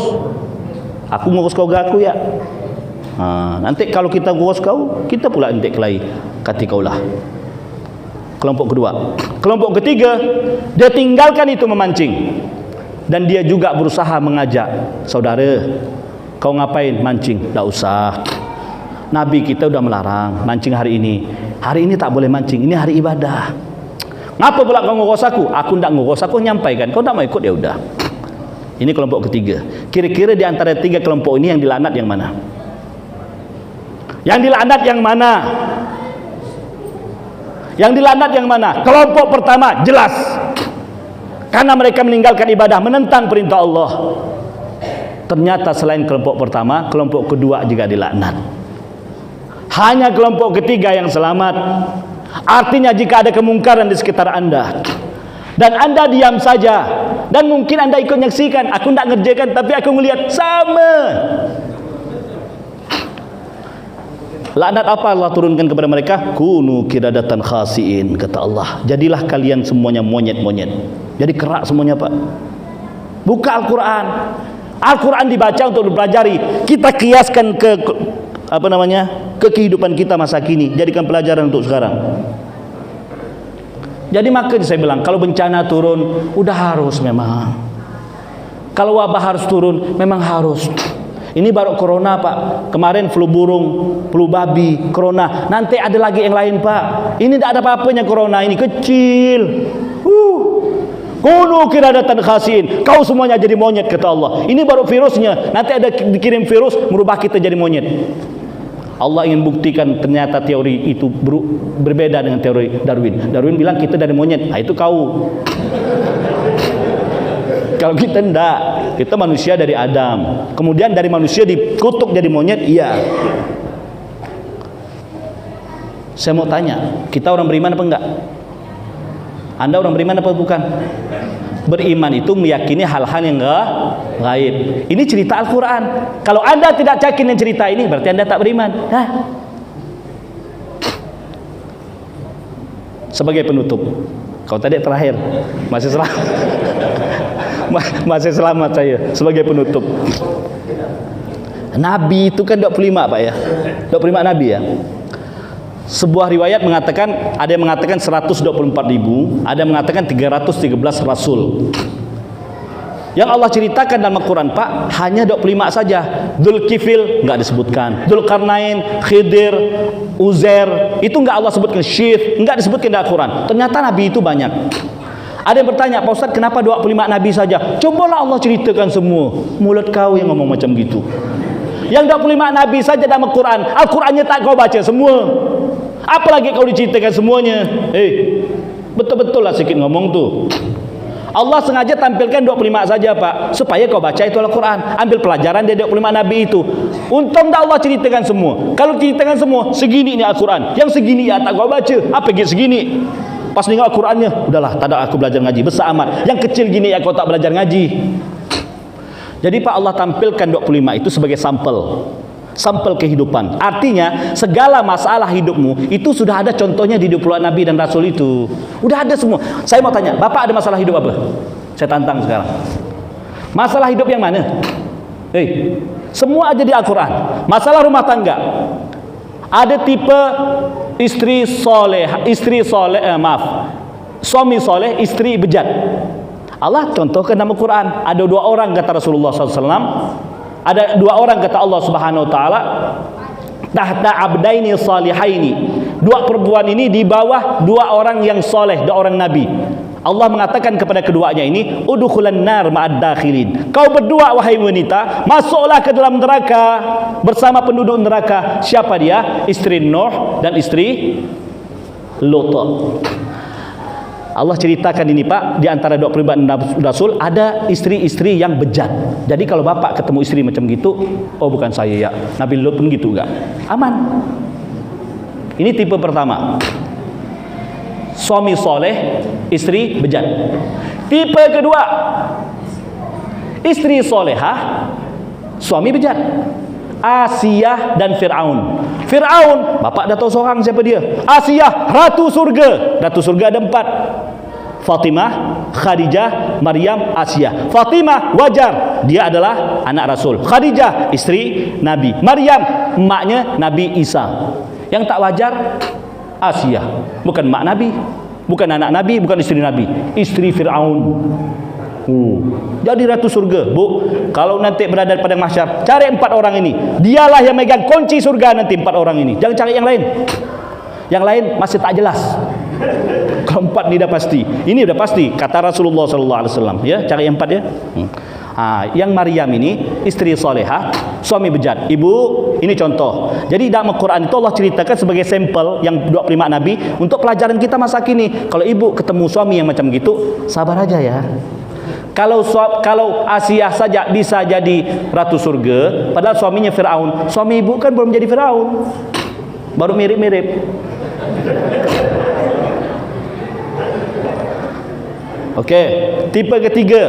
Aku ngurus keluarga aku ya. Nanti kalau kita ngurus kau, kita pula nanti kelahi. Kata kau lah. Kelompok kedua. Kelompok ketiga, dia tinggalkan itu memancing. Dan dia juga berusaha mengajak, saudara, kau ngapain mancing? Tak usah. Nabi kita sudah melarang mancing hari ini. Hari ini tak boleh mancing. Ini hari ibadah. Ngapa pula kau ngurus aku? Aku tidak ngurus, aku nyampaikan. Kau tak mau ikut, ya udah. Ini kelompok ketiga. Kira-kira di antara 3 kelompok ini yang dilaknat yang mana? Yang dilaknat yang mana? Yang dilaknat yang mana? Kelompok pertama jelas. Karena mereka meninggalkan ibadah, menentang perintah Allah. Ternyata selain kelompok pertama, kelompok kedua juga dilaknat. Hanya kelompok ketiga yang selamat. Artinya jika ada kemungkaran di sekitar Anda dan Anda diam saja, dan mungkin Anda ikut menyaksikan, aku tidak ngerjakan tapi aku melihat sama. Laknat apa Allah turunkan kepada mereka? Kunu kiradatan khasiin, kata Allah. Jadilah kalian semuanya monyet-monyet. Jadi kerak semuanya Pak. Buka Al-Quran. Al-Quran dibaca untuk dipelajari. Kita kiaskan ke ke kehidupan kita masa kini. Jadikan pelajaran untuk sekarang. Jadi makanya saya bilang, kalau bencana turun, udah harus memang. Kalau wabah harus turun, memang harus. Ini baru corona Pak. Kemarin flu burung, flu babi, corona. Nanti ada lagi yang lain Pak. Ini tidak ada apa-apanya corona ini, kecil. Kunu kiradatan khasiin. Kau semuanya jadi monyet, kata Allah. Ini baru virusnya. Nanti ada dikirim virus merubah kita jadi monyet. Allah ingin buktikan ternyata teori itu berbeda dengan teori Darwin. Darwin bilang kita dari monyet. Itu kau. Kalau kita enggak, kita manusia dari Adam. Kemudian dari manusia dikutuk jadi monyet, iya. Saya mau tanya, kita orang beriman apa enggak? Anda orang beriman apa bukan? Beriman itu meyakini hal-hal yang gaib. Ini cerita Al-Quran. Kalau Anda tidak yakin dengan cerita ini, berarti Anda tak beriman. Sebagai penutup, kalau tadi terakhir masih selamat. Masih selamat saya sebagai penutup. Nabi itu kan 25 Pak ya. 25 Nabi ya. Sebuah riwayat mengatakan, ada yang mengatakan 124.000, ada yang mengatakan 313 Rasul. Yang Allah ceritakan dalam Al-Quran Pak, hanya 25 saja. Dzulkifil enggak disebutkan, Dzulkarnain, Khidir, Uzair, itu enggak Allah sebutkan. Syith enggak disebutkan dalam Al-Quran. Ternyata Nabi itu banyak. Ada yang bertanya, Pak Ustaz, kenapa 25 Nabi saja? Cobalah Allah ceritakan semua. Mulut kau yang ngomong macam gitu. Yang 25 Nabi saja dalam Al-Quran, Al-Qurannya tak kau baca semua. Apalagi kau diceritakan semuanya. Betul-betul lah sikit ngomong tu. Allah sengaja tampilkan 25 saja Pak, supaya kau baca itu Al-Quran, ambil pelajaran dari 25 Nabi itu. Untung tak Allah ceritakan semua. Kalau ceritakan semua, segini ni Al-Quran, yang segini ya tak kau baca. Apa gitu segini? Pas dengar Al-Qurannya, udahlah, tak ada aku belajar ngaji, besar amat. Yang kecil gini ya kau tak belajar ngaji. Jadi Pak, Allah tampilkan 25 itu sebagai sampel kehidupan. Artinya segala masalah hidupmu itu sudah ada contohnya di 20 Nabi dan Rasul itu. Udah ada semua. Saya mau tanya, Bapak ada masalah hidup apa? Saya tantang sekarang. Masalah hidup yang mana? Semua ada di Al-Quran. Masalah rumah tangga. Ada tipe suami soleh, istri bejat. Allah contohkan dalam Al-Quran. Ada 2 orang kata Rasulullah SAW. Ada 2 orang kata Allah Subhanahu Wa Taala, tahta abdaini salihaini. 2 perempuan ini di bawah 2 orang yang soleh, 2 orang Nabi. Allah mengatakan kepada keduanya ini, udkhulan nar ma'ad dakhilin. Kau berdua wahai wanita, masuklah ke dalam neraka bersama penduduk neraka. Siapa dia? Istri Nuh dan istri Lut. Allah ceritakan ini Pak, di antara 25 Rasul ada istri-istri yang bejat. Jadi kalau Bapak ketemu istri macam gitu, oh bukan saya ya, Nabi Lut pun gitu enggak? Aman. Ini tipe pertama. Suami soleh, istri bejat. Tipe kedua, istri solehah, suami bejat. Asiyah dan Fir'aun. Fir'aun, Bapak dah tahu seorang siapa dia. Asiyah, ratu surga. Ratu surga ada 4. Fatimah, Khadijah, Maryam, Asiyah. Fatimah wajar, dia adalah anak Rasul. Khadijah istri Nabi. Maryam emaknya Nabi Isa. Yang tak wajar Asiyah, bukan mak Nabi, bukan anak Nabi, bukan istri Nabi, istri Fir'aun. Jadi ratu surga. Bu, kalau nanti berada pada mahsyar, cari 4 orang ini. Dialah yang megang kunci surga nanti, 4 orang ini. Jangan cari yang lain. Yang lain masih tak jelas. Kalau 4 ni dah pasti. Ini dah pasti kata Rasulullah SAW. Ya, cari yang 4 ya. Yang Maryam ini istri solehah, suami bejat. Ibu, ini contoh. Jadi dalam Al-Quran itu Allah ceritakan sebagai sampel yang 25 Nabi untuk pelajaran kita masa kini. Kalau ibu ketemu suami yang macam gitu, sabar aja ya. Kalau Asiyah saja bisa jadi ratu surga, padahal suaminya Fir'aun. Suami ibu kan belum jadi Fir'aun, baru mirip-mirip. Oke, tipe ketiga,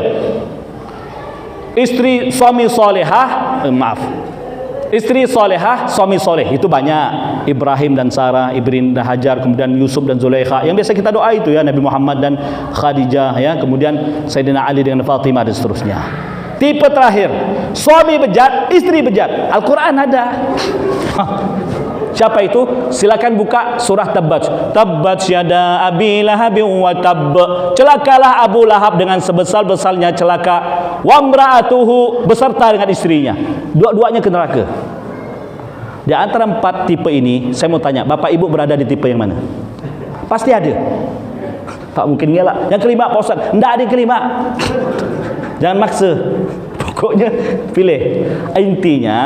istri suami solehah, istri solehah, suami soleh. Itu banyak. Ibrahim dan Sarah, Ibrahim dan Hajar, kemudian Yusuf dan Zulaikha. Yang biasa kita doa itu ya, Nabi Muhammad dan Khadijah ya, kemudian Sayyidina Ali dengan Fatimah dan seterusnya. Tipe terakhir, suami bejat, istri bejat. Al-Quran ada. Siapa itu? Silakan buka surah Tabbat. Tabbat yada Abi Lahab wa tabb. Celakalah Abu Lahab dengan sebesar-besarnya celaka. Wa imra'atuhu, beserta dengan istrinya. Dua-duanya ke neraka. Di antara 4 tipe ini, saya mau tanya, Bapak Ibu berada di tipe yang mana? Pasti ada. Tak mungkin ngelak. Yang kelima, Pak Ustaz. Enggak ada yang kelima. Jangan maksa. Pokoknya pilih. Intinya,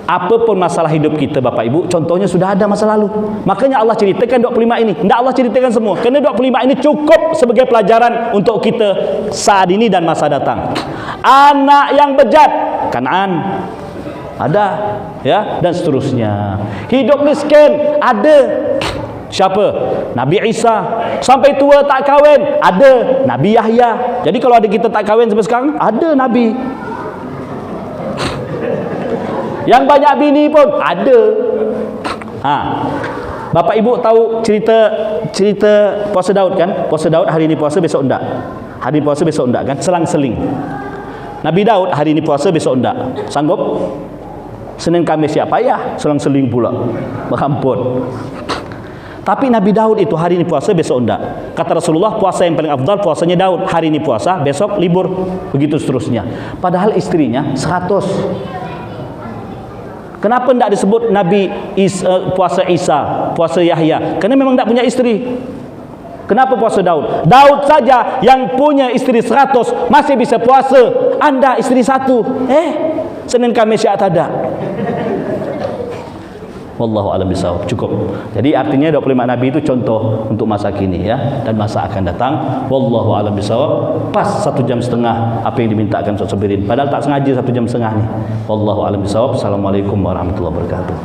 apapun masalah hidup kita Bapak Ibu, contohnya sudah ada masa lalu. Makanya Allah ceritakan 25 ini. Tidak Allah ceritakan semua. Kerana 25 ini cukup sebagai pelajaran untuk kita saat ini dan masa datang. Anak yang bejat, Kan'an ada ya, dan seterusnya. Hidup miskin ada. Siapa? Nabi Isa. Sampai tua tak kahwin, ada Nabi Yahya. Jadi kalau ada kita tak kahwin sampai sekarang, ada Nabi. Yang banyak bini pun ada. Bapak Ibu tahu cerita puasa Daud kan? Puasa Daud hari ini puasa, besok enggak. Hari ini puasa, besok enggak kan? Selang-seling. Nabi Daud hari ini puasa, besok enggak. Sanggup? Senin Kamis ya payah, selang-seling pula. Berampun. Tapi Nabi Daud itu hari ini puasa, besok enggak. Kata Rasulullah, puasa yang paling afdal puasanya Daud. Hari ini puasa, besok libur. Begitu seterusnya. Padahal istrinya 100. Kenapa enggak disebut Nabi puasa Isa, puasa Yahya? Karena memang enggak punya istri. Kenapa puasa Daud? Daud saja yang punya istri 100 masih bisa puasa. Anda istri 1. Senin Kamis ya tak ada. Wallahu a'lam bishawab. Cukup. Jadi artinya 25 nabi itu contoh untuk masa kini ya, dan masa akan datang. Wallahu a'lam bishawab. Pas 1 jam setengah apa yang dimintakan Ustaz Sabirin. Padahal tak sengaja 1 jam setengah nih. Wallahu a'lam bishawab. Assalamualaikum warahmatullahi wabarakatuh.